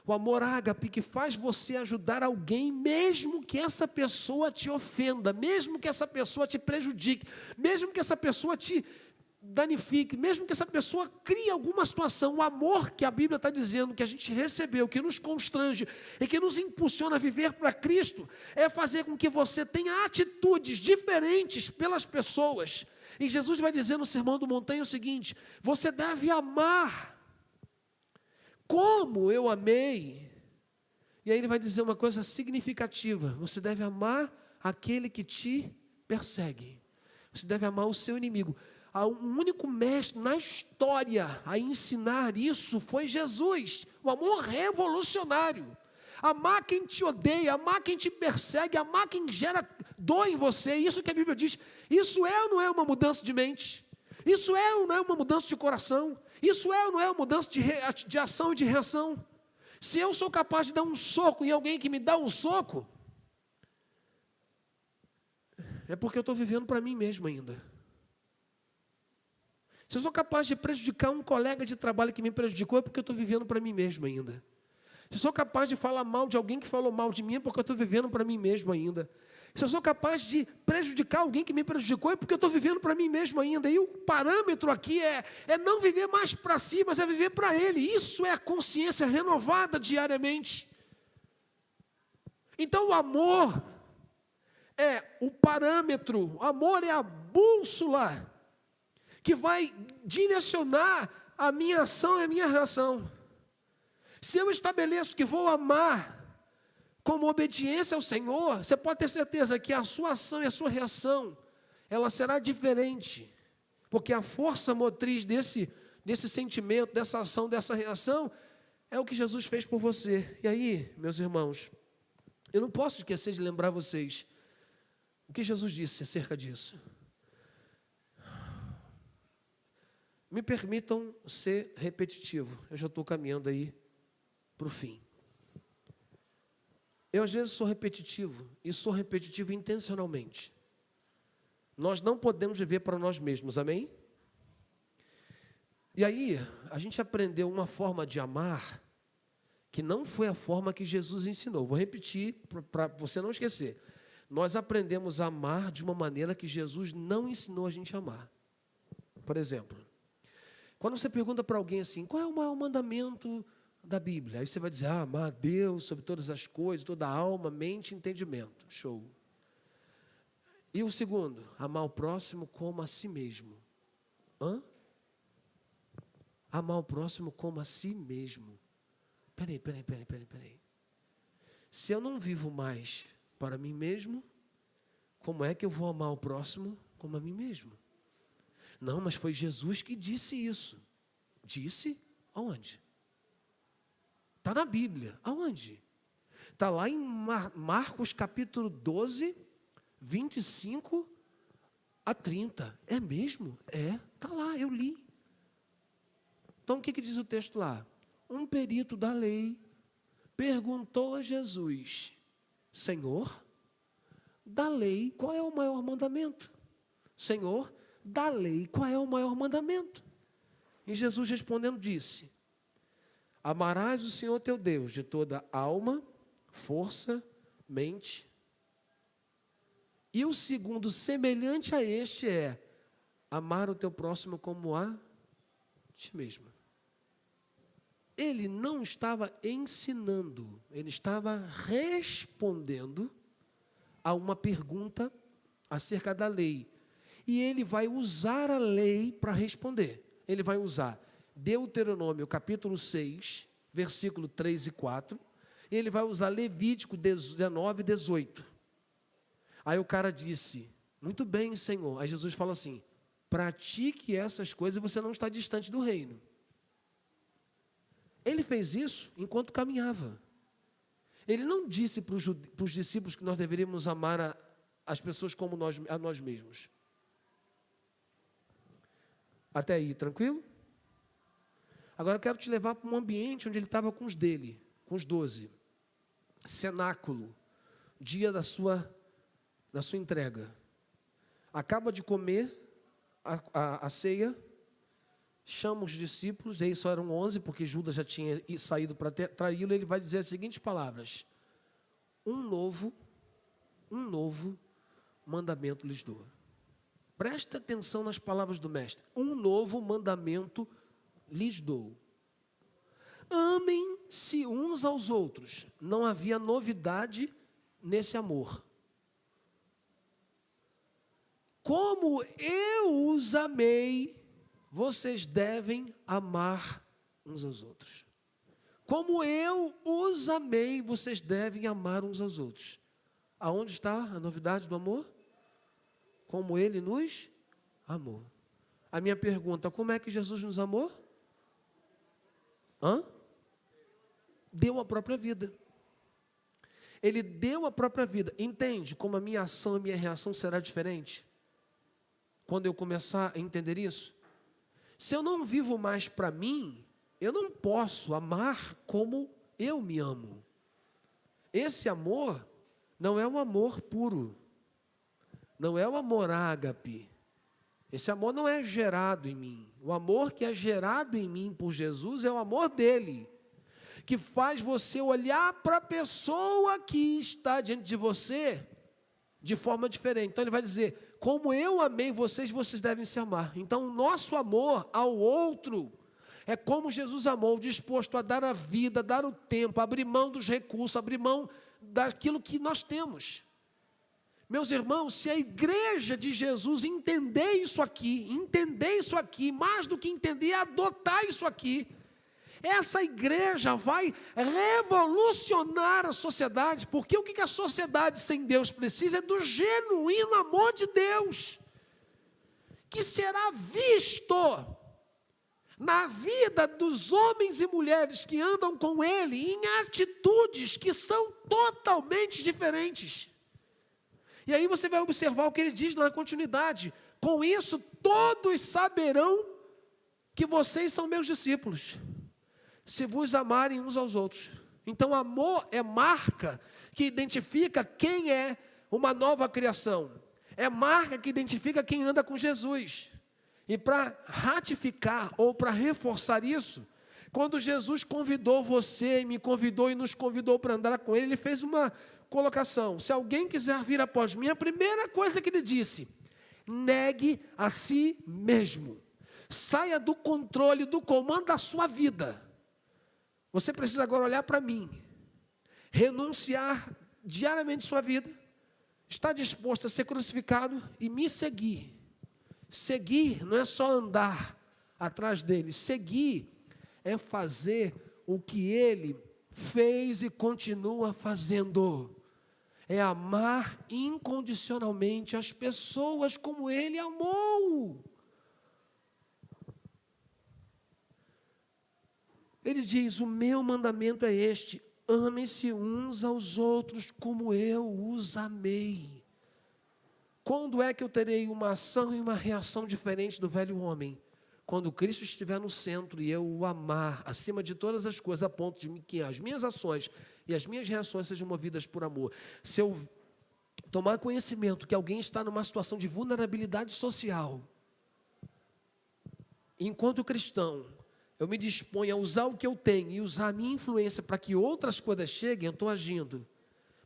O amor ágape que faz você ajudar alguém, mesmo que essa pessoa te ofenda, mesmo que essa pessoa te prejudique, mesmo que essa pessoa te danifique, mesmo que essa pessoa crie alguma situação. O amor que a Bíblia está dizendo que a gente recebeu, que nos constrange e que nos impulsiona a viver para Cristo, é fazer com que você tenha atitudes diferentes pelas pessoas. E Jesus vai dizer no Sermão do Montanha o seguinte: você deve amar como eu amei. E aí ele vai dizer uma coisa significativa: você deve amar aquele que te persegue, você deve amar o seu inimigo. Um único mestre na história a ensinar isso foi Jesus. O amor revolucionário. Amar quem te odeia, amar quem te persegue, amar quem gera dor em você. Isso que a Bíblia diz. Isso é ou não é uma mudança de mente? Isso é ou não é uma mudança de coração? Isso é ou não é uma mudança de ação e de reação? Se eu sou capaz de dar um soco em alguém que me dá um soco, é porque eu estou vivendo para mim mesmo ainda. Se eu sou capaz de prejudicar um colega de trabalho que me prejudicou, é porque eu estou vivendo para mim mesmo ainda. Se eu sou capaz de falar mal de alguém que falou mal de mim, é porque eu estou vivendo para mim mesmo ainda. Se eu sou capaz de prejudicar alguém que me prejudicou, é porque eu estou vivendo para mim mesmo ainda. E o parâmetro aqui é não viver mais para si, mas é viver para Ele. Isso é a consciência renovada diariamente. Então o amor é o parâmetro, o amor é a bússola que vai direcionar a minha ação e a minha reação. Se eu estabeleço que vou amar como obediência ao Senhor, você pode ter certeza que a sua ação e a sua reação, ela será diferente, porque a força motriz desse sentimento, dessa ação, dessa reação, é o que Jesus fez por você. E aí, meus irmãos, eu não posso esquecer de lembrar vocês o que Jesus disse acerca disso. Me permitam ser repetitivo, eu já estou caminhando aí para o fim. Eu às vezes sou repetitivo, e sou repetitivo intencionalmente. Nós não podemos viver para nós mesmos, amém? E aí, a gente aprendeu uma forma de amar, que não foi a forma que Jesus ensinou. Vou repetir, para você não esquecer. Nós aprendemos a amar de uma maneira que Jesus não ensinou a gente a amar. Por exemplo, quando você pergunta para alguém assim, qual é o maior mandamento da Bíblia? Aí você vai dizer, amar a Deus sobre todas as coisas, toda a alma, mente e entendimento. Show. E o segundo, amar o próximo como a si mesmo. Hã? Amar o próximo como a si mesmo. Peraí. Se eu não vivo mais para mim mesmo, como é que eu vou amar o próximo como a mim mesmo? Não, mas foi Jesus que disse isso. Disse? Aonde? Está na Bíblia. Aonde? Está lá em Marcos capítulo 12, 25 a 30. É mesmo? É, está lá, eu li. Então o que diz o texto lá? Um perito da lei perguntou a Jesus, Senhor, da lei, qual é o maior mandamento? Senhor, da lei, qual é o maior mandamento? E Jesus respondendo disse, amarás o Senhor teu Deus de toda alma, força, mente. E o segundo, semelhante a este, é amar o teu próximo como a ti mesmo. Ele não estava ensinando, ele estava respondendo a uma pergunta acerca da lei. E ele vai usar a lei para responder. Ele vai usar Deuteronômio capítulo 6, versículo 3 e 4. E ele vai usar Levítico 19 e 18. Aí o cara disse, muito bem, Senhor. Aí Jesus fala assim, pratique essas coisas e você não está distante do reino. Ele fez isso enquanto caminhava. Ele não disse para os discípulos que nós deveríamos amar as pessoas como a nós mesmos. Até aí, tranquilo? Agora eu quero te levar para um ambiente onde ele estava com os dele, com os 12. Cenáculo, dia da sua entrega. Acaba de comer a ceia, chama os discípulos, e aí só eram 11, porque Judas já tinha saído para traí-lo. Ele vai dizer as seguintes palavras: um novo mandamento lhes dou. Presta atenção nas palavras do mestre. Um novo mandamento lhes dou. Amem-se uns aos outros. Não havia novidade nesse amor. Como eu os amei, vocês devem amar uns aos outros. Como eu os amei, vocês devem amar uns aos outros. Aonde está a novidade do amor? Como ele nos amou. A minha pergunta: como é que Jesus nos amou? Deu a própria vida. Ele deu a própria vida. Entende como a minha ação, a minha reação será diferente? Quando eu começar a entender isso? Se eu não vivo mais para mim, eu não posso amar como eu me amo. Esse amor não é um amor puro. Não é o amor ágape. Esse amor não é gerado em mim. O amor que é gerado em mim por Jesus é o amor dele, que faz você olhar para a pessoa que está diante de você de forma diferente. Então ele vai dizer: como eu amei vocês, vocês devem se amar. Então o nosso amor ao outro é como Jesus amou, disposto a dar a vida, dar o tempo, abrir mão dos recursos, abrir mão daquilo que nós temos. Meus irmãos, se a igreja de Jesus entender isso aqui, mais do que entender, adotar isso aqui, essa igreja vai revolucionar a sociedade, porque o que a sociedade sem Deus precisa é do genuíno amor de Deus, que será visto na vida dos homens e mulheres que andam com Ele, em atitudes que são totalmente diferentes. E aí você vai observar o que ele diz na continuidade: com isso todos saberão que vocês são meus discípulos, se vos amarem uns aos outros. Então amor é marca que identifica quem é uma nova criação, é marca que identifica quem anda com Jesus. E para ratificar ou para reforçar isso, quando Jesus convidou você, me convidou e nos convidou para andar com Ele, Ele fez uma colocação: se alguém quiser vir após mim, a primeira coisa que Ele disse: negue a si mesmo, saia do controle, do comando da sua vida. Você precisa agora olhar para mim, renunciar diariamente sua vida, estar disposto a ser crucificado e me seguir. Seguir não é só andar atrás dele, seguir é fazer o que ele fez e continua fazendo. É amar incondicionalmente as pessoas como ele amou. Ele diz: o meu mandamento é este: amem-se uns aos outros como eu os amei. Quando é que eu terei uma ação e uma reação diferente do velho homem? Quando Cristo estiver no centro e eu o amar acima de todas as coisas, a ponto de que as minhas ações e as minhas reações sejam movidas por amor. Se eu tomar conhecimento que alguém está numa situação de vulnerabilidade social, enquanto cristão, eu me disponho a usar o que eu tenho e usar a minha influência para que outras coisas cheguem, eu estou agindo.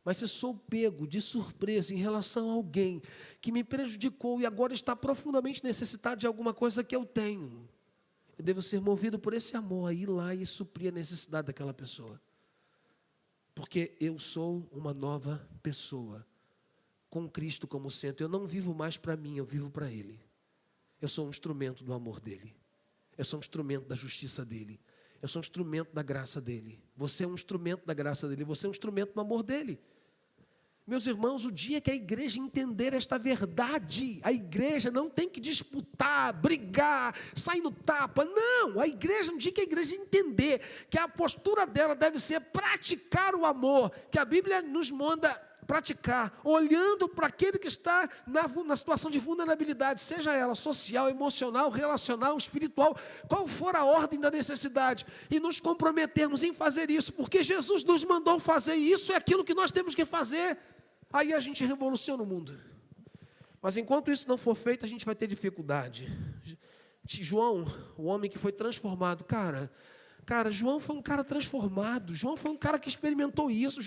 Mas se sou pego de surpresa em relação a alguém que me prejudicou e agora está profundamente necessitado de alguma coisa que eu tenho, eu devo ser movido por esse amor a ir lá e suprir a necessidade daquela pessoa. Porque eu sou uma nova pessoa, com Cristo como centro. Eu não vivo mais para mim, eu vivo para Ele. Eu sou um instrumento do amor dEle. Eu sou um instrumento da justiça dEle. Eu sou um instrumento da graça dEle. Você é um instrumento da graça dEle. Você é um instrumento do amor dEle. Meus irmãos, o dia que a igreja entender esta verdade, a igreja não tem que disputar, brigar, sair no tapa. Não, a igreja, no dia que a igreja entender que a postura dela deve ser praticar o amor, que a Bíblia nos manda praticar, olhando para aquele que está na situação de vulnerabilidade, seja ela social, emocional, relacional, espiritual, qual for a ordem da necessidade, e nos comprometermos em fazer isso, porque Jesus nos mandou fazer isso, é aquilo que nós temos que fazer, aí a gente revoluciona o mundo. Mas enquanto isso não for feito, a gente vai ter dificuldade. João, o homem que foi transformado, cara, João foi um cara transformado, João foi um cara que experimentou isso,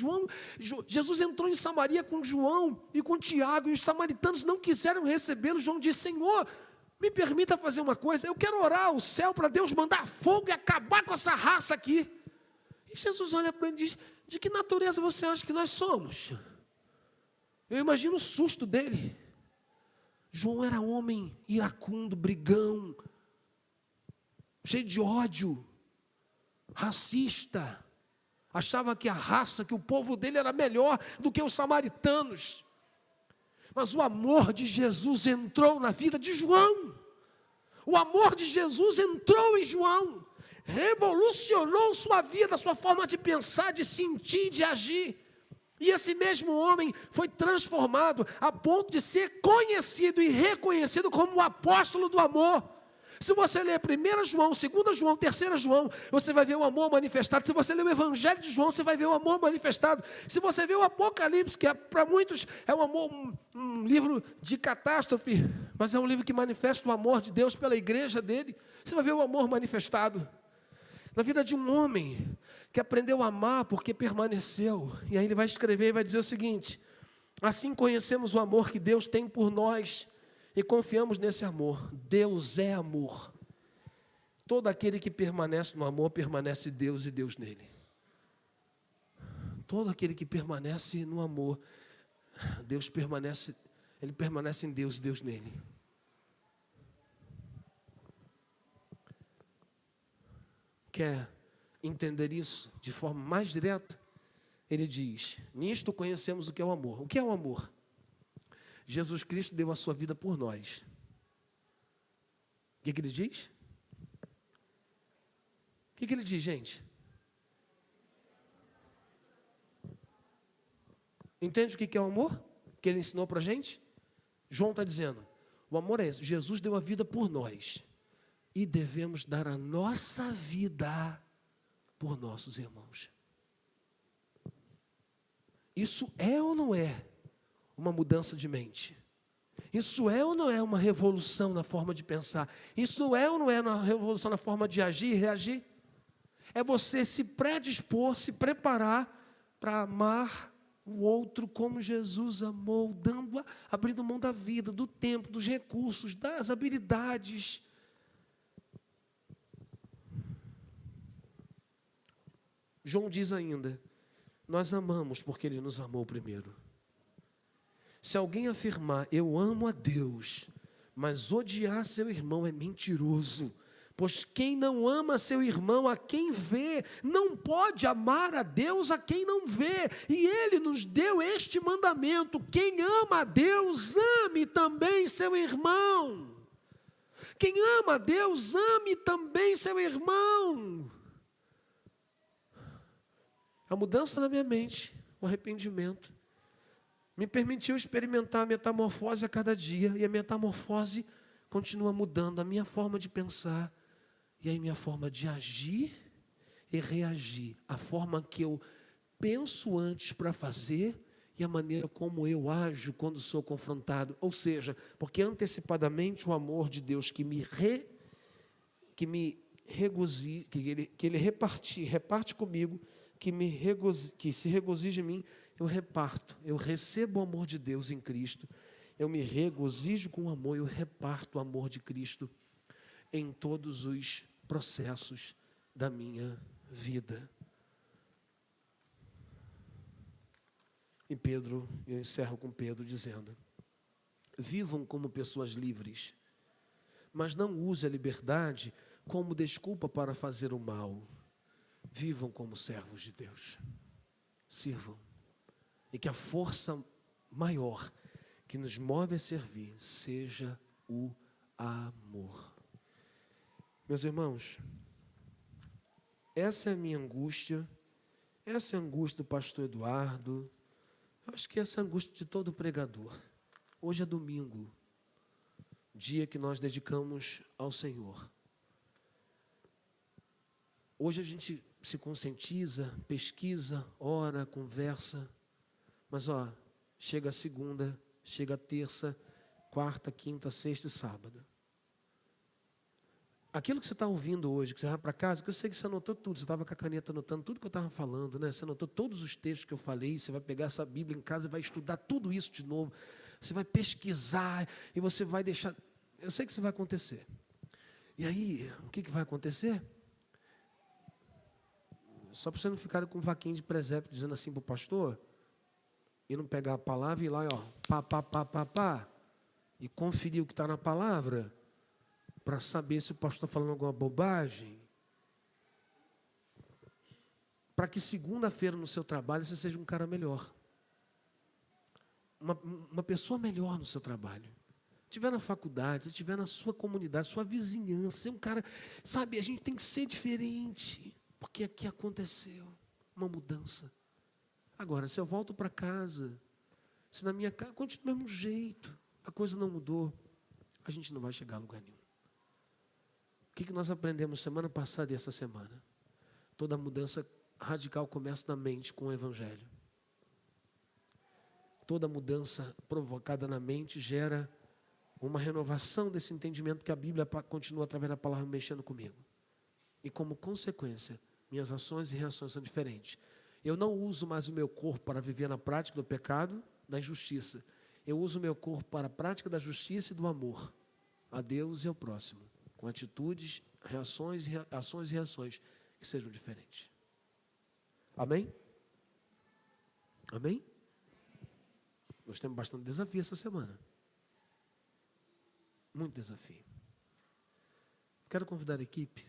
Jesus entrou em Samaria com João e com Tiago, e os samaritanos não quiseram recebê-lo. João disse: Senhor, me permita fazer uma coisa, eu quero orar ao céu para Deus mandar fogo e acabar com essa raça aqui. E Jesus olha para ele e diz: de que natureza você acha que nós somos? Eu imagino o susto dele. João era homem iracundo, brigão, cheio de ódio, racista, achava que a raça, que o povo dele era melhor do que os samaritanos. Mas o amor de Jesus entrou na vida de João. O amor de Jesus entrou em João, revolucionou sua vida, sua forma de pensar, de sentir, de agir. E esse mesmo homem foi transformado a ponto de ser conhecido e reconhecido como o apóstolo do amor. Se você ler 1 João, 2 João, 3 João, você vai ver o amor manifestado. Se você ler o Evangelho de João, você vai ver o amor manifestado. Se você ver o Apocalipse, que para muitos é um amor, um livro de catástrofe, mas é um livro que manifesta o amor de Deus pela igreja dele, você vai ver o amor manifestado. Na vida de um homem que aprendeu a amar porque permaneceu. E aí ele vai escrever e vai dizer o seguinte: assim conhecemos o amor que Deus tem por nós e confiamos nesse amor. Deus é amor. Todo aquele que permanece no amor, permanece Deus e Deus nele. Todo aquele que permanece no amor, Deus permanece, ele permanece em Deus e Deus nele. Quer entender isso de forma mais direta? Ele diz: nisto conhecemos o que é o amor. O que é o amor? Jesus Cristo deu a sua vida por nós. O que ele diz? O que ele diz, gente? Entende o que é o amor? Que ele ensinou para a gente? João está dizendo: o amor é esse. Jesus deu a vida por nós. E devemos dar a nossa vida por nossos irmãos. Isso é ou não é uma mudança de mente? Isso é ou não é uma revolução na forma de pensar? Isso é ou não é uma revolução na forma de agir e reagir? É você se predispor, se preparar para amar o outro como Jesus amou, abrindo mão da vida, do tempo, dos recursos, das habilidades. João diz ainda: nós amamos porque Ele nos amou primeiro. Se alguém afirmar: eu amo a Deus, mas odiar seu irmão, é mentiroso. Pois quem não ama seu irmão a quem vê, não pode amar a Deus a quem não vê. E Ele nos deu este mandamento: quem ama a Deus, ame também seu irmão. Quem ama a Deus, ame também seu irmão. A mudança na minha mente, o arrependimento, me permitiu experimentar a metamorfose a cada dia. E a metamorfose continua mudando a minha forma de pensar e a minha forma de agir e reagir. A forma que eu penso antes para fazer e a maneira como eu ajo quando sou confrontado. Ou seja, porque antecipadamente o amor de Deus que Ele reparte comigo, que se regozija em mim, eu reparto, eu recebo o amor de Deus em Cristo, eu me regozijo com o amor, eu reparto o amor de Cristo em todos os processos da minha vida. E Pedro, eu encerro com Pedro dizendo: vivam como pessoas livres, mas não use a liberdade como desculpa para fazer o mal. Vivam como servos de Deus. Sirvam. E que a força maior que nos move a servir seja o amor. Meus irmãos, essa é a minha angústia, essa é a angústia do pastor Eduardo, Acho que essa é a angústia de todo pregador. Hoje é domingo, dia que nós dedicamos ao Senhor. Hoje a gente se conscientiza, pesquisa, ora, conversa, mas chega a segunda, chega a terça, quarta, quinta, sexta e sábado. Aquilo que você está ouvindo hoje, que você vai para casa, que eu sei que você anotou tudo, você estava com a caneta anotando tudo que eu estava falando, né? Você anotou todos os textos que eu falei, você vai pegar essa Bíblia em casa e vai estudar tudo isso de novo, você vai pesquisar e você vai deixar, eu sei que isso vai acontecer. E aí, o que vai acontecer? Só para você não ficar com um vaquinho de presépio dizendo assim para o pastor, e não pegar a palavra e ir lá, e conferir o que está na palavra, para saber se o pastor está falando alguma bobagem, para que segunda-feira no seu trabalho você seja um cara melhor, uma pessoa melhor no seu trabalho. Se estiver na faculdade, se estiver na sua comunidade, sua vizinhança, ser um cara, sabe, a gente tem que ser diferente, porque aqui aconteceu uma mudança. Agora, se eu volto para casa, se na minha casa continua do mesmo jeito, a coisa não mudou, a gente não vai chegar a lugar nenhum. O que nós aprendemos semana passada e essa semana? Toda mudança radical começa na mente com o Evangelho. Toda mudança provocada na mente gera uma renovação desse entendimento que a Bíblia continua através da palavra mexendo comigo. E como consequência, minhas ações e reações são diferentes. Eu não uso mais o meu corpo para viver na prática do pecado, da injustiça. Eu uso o meu corpo para a prática da justiça e do amor a Deus e ao próximo, com atitudes, ações e reações que sejam diferentes. Amém? Amém? Nós temos bastante desafio essa semana. Muito desafio. Quero convidar a equipe.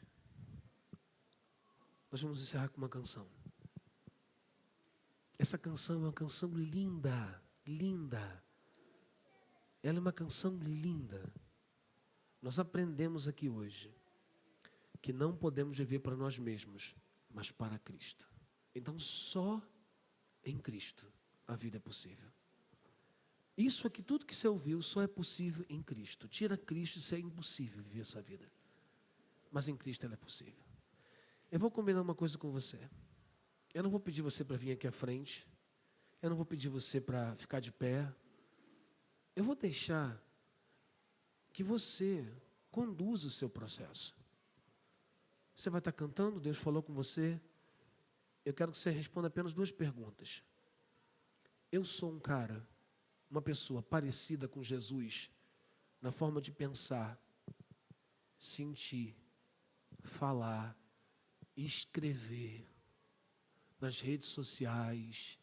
Nós vamos encerrar com uma canção. Essa canção é uma canção linda, linda. Ela é uma canção linda. Nós aprendemos aqui hoje que não podemos viver para nós mesmos, mas para Cristo. Então, só em Cristo a vida é possível. Isso aqui, tudo que você ouviu, só é possível em Cristo. Tira Cristo, isso é impossível viver essa vida. Mas em Cristo ela é possível. Eu vou combinar uma coisa com você. Eu não vou pedir você para vir aqui à frente. Eu não vou pedir você para ficar de pé. Eu vou deixar que você conduza o seu processo. Você vai estar cantando, Deus falou com você. Eu quero que você responda apenas 2 perguntas. Eu sou um cara, uma pessoa parecida com Jesus, na forma de pensar, sentir, falar, escrever, nas redes sociais,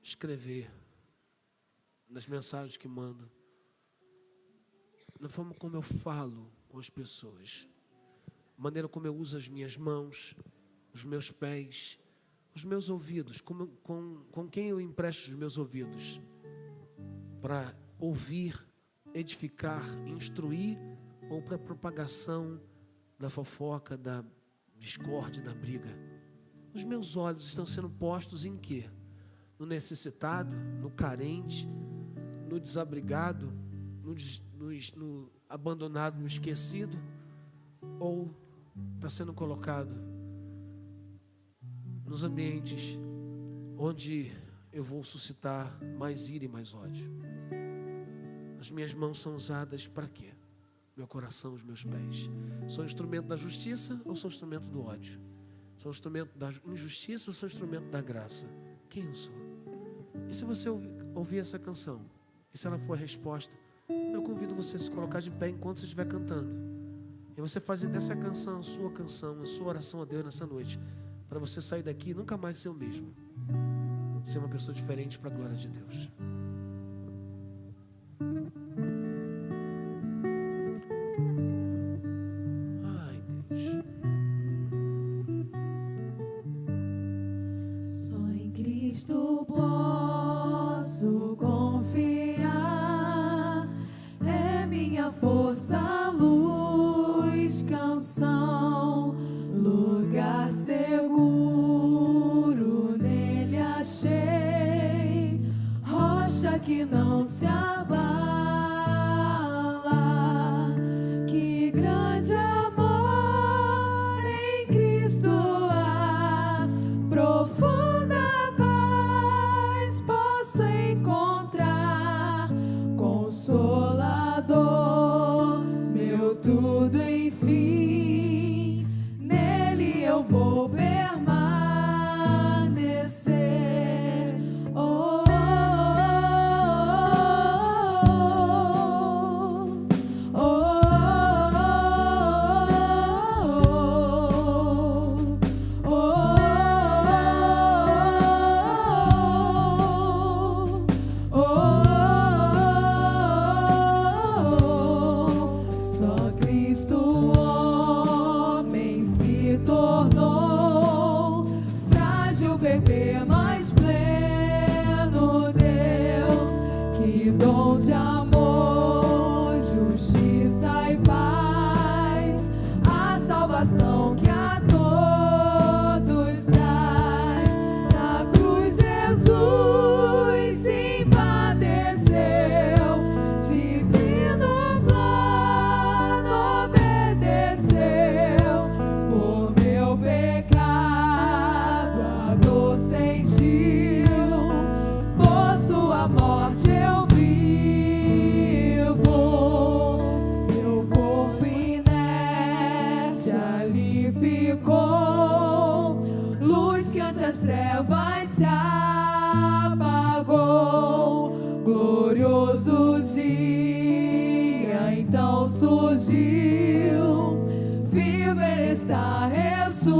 escrever nas mensagens que mando, na forma como eu falo com as pessoas, maneira como eu uso as minhas mãos, os meus pés, os meus ouvidos, com quem eu empresto os meus ouvidos, para ouvir, edificar, instruir, ou para propagação da fofoca, da discórdia, da briga. Os meus olhos estão sendo postos em quê? No necessitado, no carente, no desabrigado, no abandonado, no esquecido, ou está sendo colocado nos ambientes onde eu vou suscitar mais ira e mais ódio? As minhas mãos são usadas para quê? Meu coração, os meus pés. Sou instrumento da justiça ou sou instrumento do ódio? Sou instrumento da injustiça ou sou instrumento da graça? Quem eu sou? E se você ouvir essa canção, e se ela for a resposta, eu convido você a se colocar de pé enquanto você estiver cantando. E você fazer dessa canção, a sua oração a Deus nessa noite, para você sair daqui e nunca mais ser o mesmo. Ser uma pessoa diferente para a glória de Deus. Ai, Deus. Só em Cristo posso confiar. É minha força, luz, canção, lugar seguro. que não se abala. Que grande amor em Cristo há, profunda paz posso encontrar. Consolador, meu tudo enfim, nele eu vou permanecer. Oh, oh, oh, oh, oh, oh. Só Cristo homem se tornou, frágil bebê mais pleno Deus, que dom de amor, justiça e paz, a salvação que a todos traz. Na cruz Jesus se padeceu, divino plano obedeceu. Por meu pecado a dor sentiu, por sua morte eu vivo. Seu corpo inerte ali ficou, luz que ante as trevas se apagou. Glorioso dia então surgiu, vivo ele está, ressuscitou.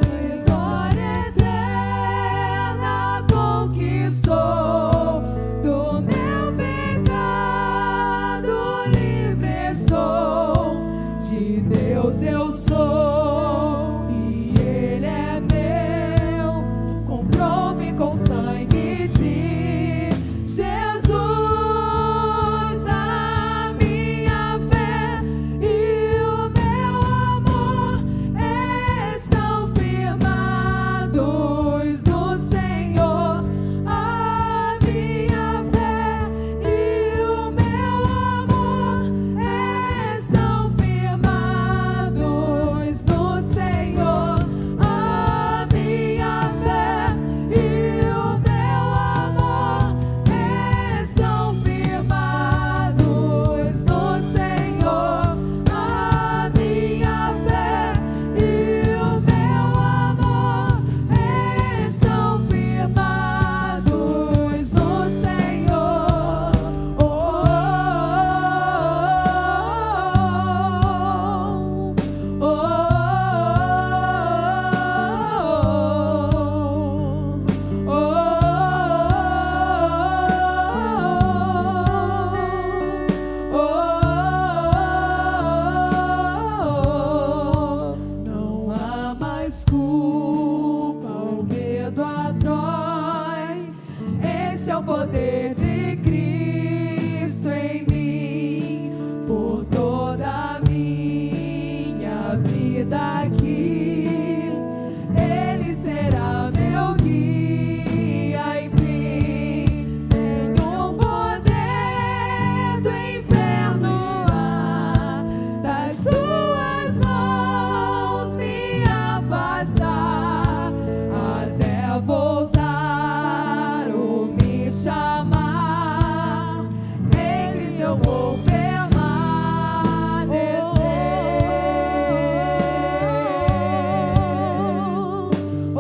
Vitória eterna conquistou, do meu pecado livre estou. De Deus eu sou e Ele é meu, comprou-me com sangue de Jesus. A minha fé e o meu amor estão firmados no Senhor. A minha fé e o meu amor estão firmados no Senhor. A minha fé e o meu amor estão firmados no Senhor. A minha fé e o meu amor estão firmados no Senhor. Oh, oh, não há mais culpa ou medo atroz. Este é o poder de Cristo em mim, por toda a minha vida aqui. Ele será meu guia, enfim. Nenhum poder do inferno há das suas mãos me afastar, até voltar ou me chamar. Eles eu vou permanecer. Oh,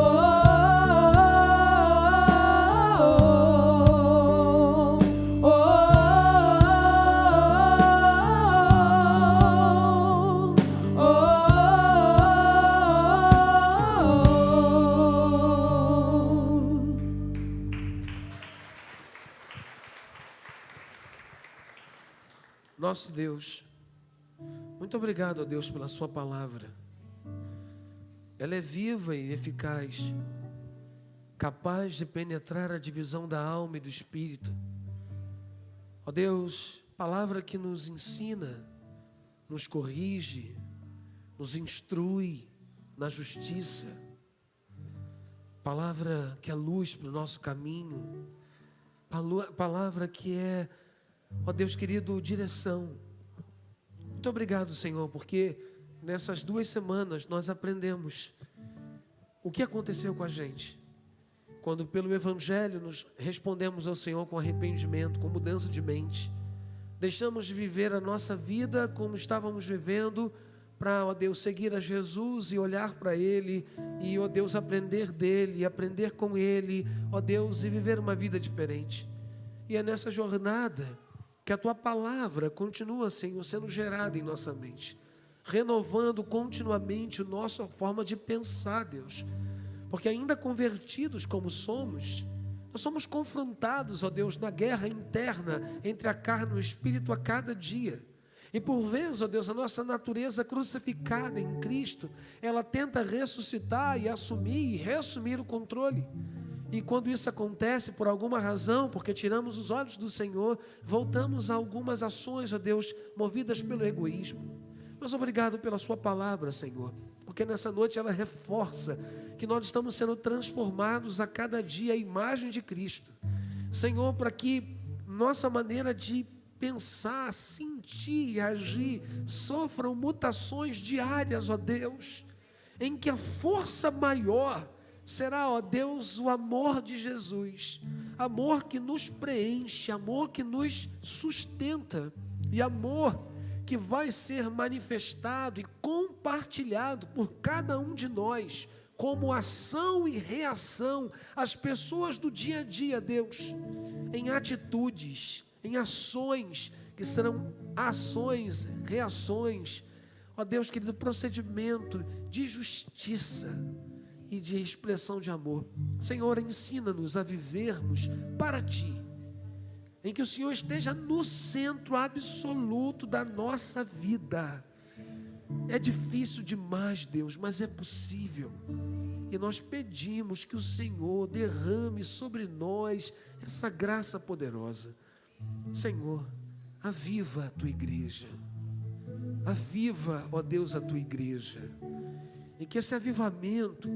oh, oh, Nosso Deus, muito obrigado, ó Deus, pela sua palavra. Ela é viva e eficaz, capaz de penetrar a divisão da alma e do espírito. Ó Deus, palavra que nos ensina, nos corrige, nos instrui na justiça. palavra que é luz para o nosso caminho, palavra que é, ó Deus querido, direção. Muito obrigado, Senhor, porque nessas 2 semanas nós aprendemos o que aconteceu com a gente quando pelo Evangelho nos respondemos ao Senhor com arrependimento, com mudança de mente. Deixamos de viver a nossa vida como estávamos vivendo para, ó Deus, seguir a Jesus e olhar para Ele e, ó Deus, aprender dEle, aprender com Ele, ó Deus, e viver uma vida diferente. E é nessa jornada que a Tua palavra continua, Senhor, sendo gerada em nossa mente, renovando continuamente a nossa forma de pensar, Deus. Porque ainda convertidos como somos, nós somos confrontados, ó Deus, na guerra interna entre a carne e o espírito a cada dia. E por vezes, ó Deus, a nossa natureza crucificada em Cristo, ela tenta ressuscitar e assumir e reassumir o controle. E quando isso acontece por alguma razão, porque tiramos os olhos do Senhor, voltamos a algumas ações, ó Deus, movidas pelo egoísmo. Mas obrigado pela Sua palavra, Senhor, porque nessa noite ela reforça que nós estamos sendo transformados a cada dia à imagem de Cristo. Senhor, para que nossa maneira de pensar, sentir e agir sofram mutações diárias, ó Deus, em que a força maior será, ó Deus, o amor de Jesus, amor que nos preenche, amor que nos sustenta e amor que vai ser manifestado e compartilhado por cada um de nós, como ação e reação às pessoas do dia a dia, Deus, em atitudes, em ações, que serão ações, reações, ó Deus querido, procedimento de justiça e de expressão de amor. Senhor, ensina-nos a vivermos para Ti, em que o Senhor esteja no centro absoluto da nossa vida. É difícil demais, Deus, mas é possível. E nós pedimos que o Senhor derrame sobre nós essa graça poderosa. Senhor, aviva a Tua igreja. Aviva, ó Deus, a Tua igreja. E que esse avivamento,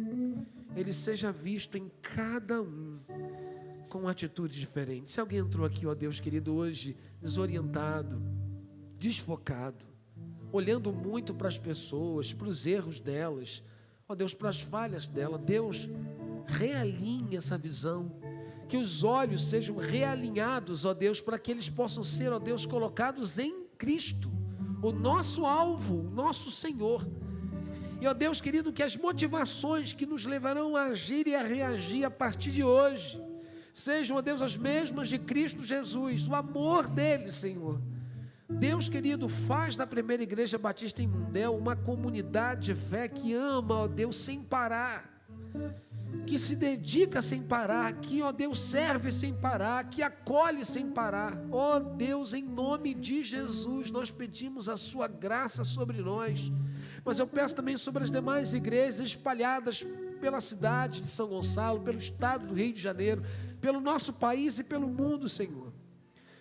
ele seja visto em cada um, com atitudes diferentes. Se alguém entrou aqui, ó Deus querido, hoje, desorientado, desfocado, olhando muito para as pessoas, para os erros delas, ó Deus, para as falhas dela, Deus, realinhe essa visão, que os olhos sejam realinhados, ó Deus, para que eles possam ser, ó Deus, colocados em Cristo, o nosso alvo, o nosso Senhor. E, ó Deus querido, que as motivações que nos levarão a agir e a reagir a partir de hoje, sejam, ó Deus, as mesmas de Cristo Jesus, o amor dele, Senhor. Deus querido, faz da primeira igreja batista em Mundel uma comunidade de fé que ama, ó Deus, sem parar, que se dedica sem parar, que, ó Deus, serve sem parar, que acolhe sem parar. Ó Deus, em nome de Jesus, nós pedimos a Sua graça sobre nós, mas eu peço também sobre as demais igrejas espalhadas pela cidade de São Gonçalo, pelo estado do Rio de Janeiro, pelo nosso país e pelo mundo, Senhor,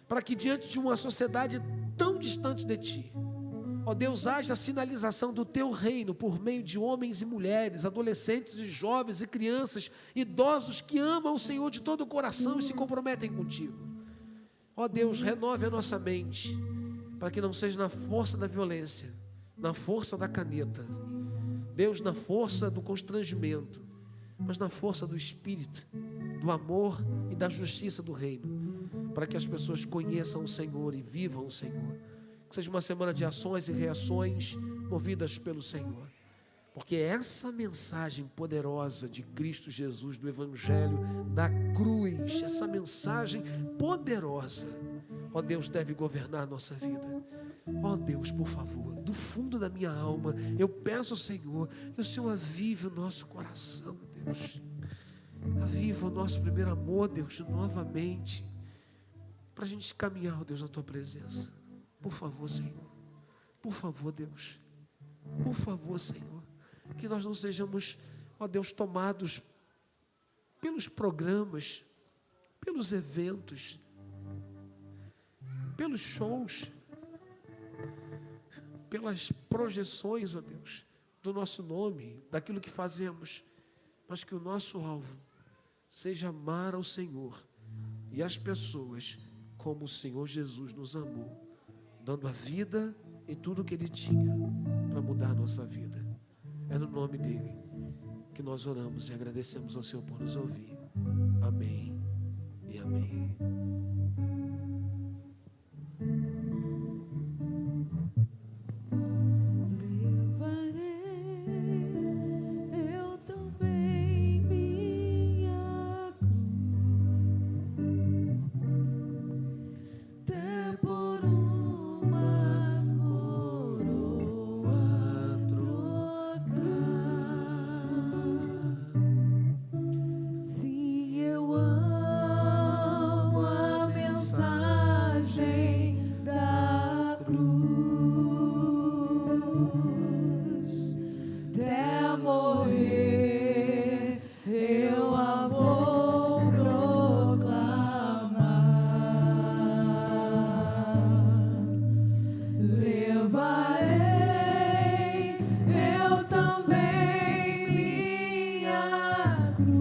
para que diante de uma sociedade tão distante de Ti, ó Deus, haja a sinalização do Teu reino por meio de homens e mulheres, adolescentes e jovens e crianças, idosos que amam o Senhor de todo o coração e se comprometem contigo. Ó Deus, renove a nossa mente, para que não seja na força da violência, na força da caneta, Deus, na força do constrangimento, mas na força do Espírito, do amor e da justiça do reino, para que as pessoas conheçam o Senhor e vivam o Senhor. Que seja uma semana de ações e reações movidas pelo Senhor, porque essa mensagem poderosa de Cristo Jesus, do Evangelho, da cruz, essa mensagem poderosa, ó Deus, deve governar a nossa vida. Ó Deus, por favor, do fundo da minha alma, eu peço ao Senhor que o Senhor avive o nosso coração, Deus. Aviva o nosso primeiro amor, Deus, novamente, para a gente caminhar, ó Deus, na Tua presença. Por favor, Senhor. Por favor, Deus. Por favor, Senhor. Que nós não sejamos, ó Deus, tomados pelos programas, pelos eventos, pelos shows, pelas projeções, ó Deus, do nosso nome, daquilo que fazemos, mas que o nosso alvo seja amar ao Senhor e as pessoas como o Senhor Jesus nos amou, dando a vida e tudo o que Ele tinha para mudar a nossa vida. É no nome dEle que nós oramos e agradecemos ao Senhor por nos ouvir. Amém e amém. Eu também minha cruz, até por uma coroa trocar. Sim, eu amo a mensagem da cruz. Até morrer eu a vou proclamar. Levarei eu também minha cruz,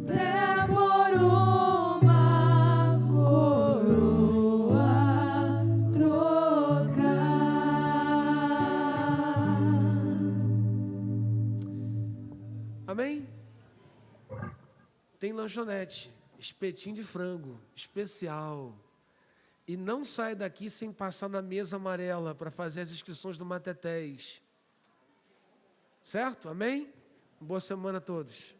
até por uma coroa trocar. Amém? Tem lanchonete, espetinho de frango, especial. E não sai daqui sem passar na mesa amarela para fazer as inscrições do Matetés. Certo? Amém? Boa semana a todos.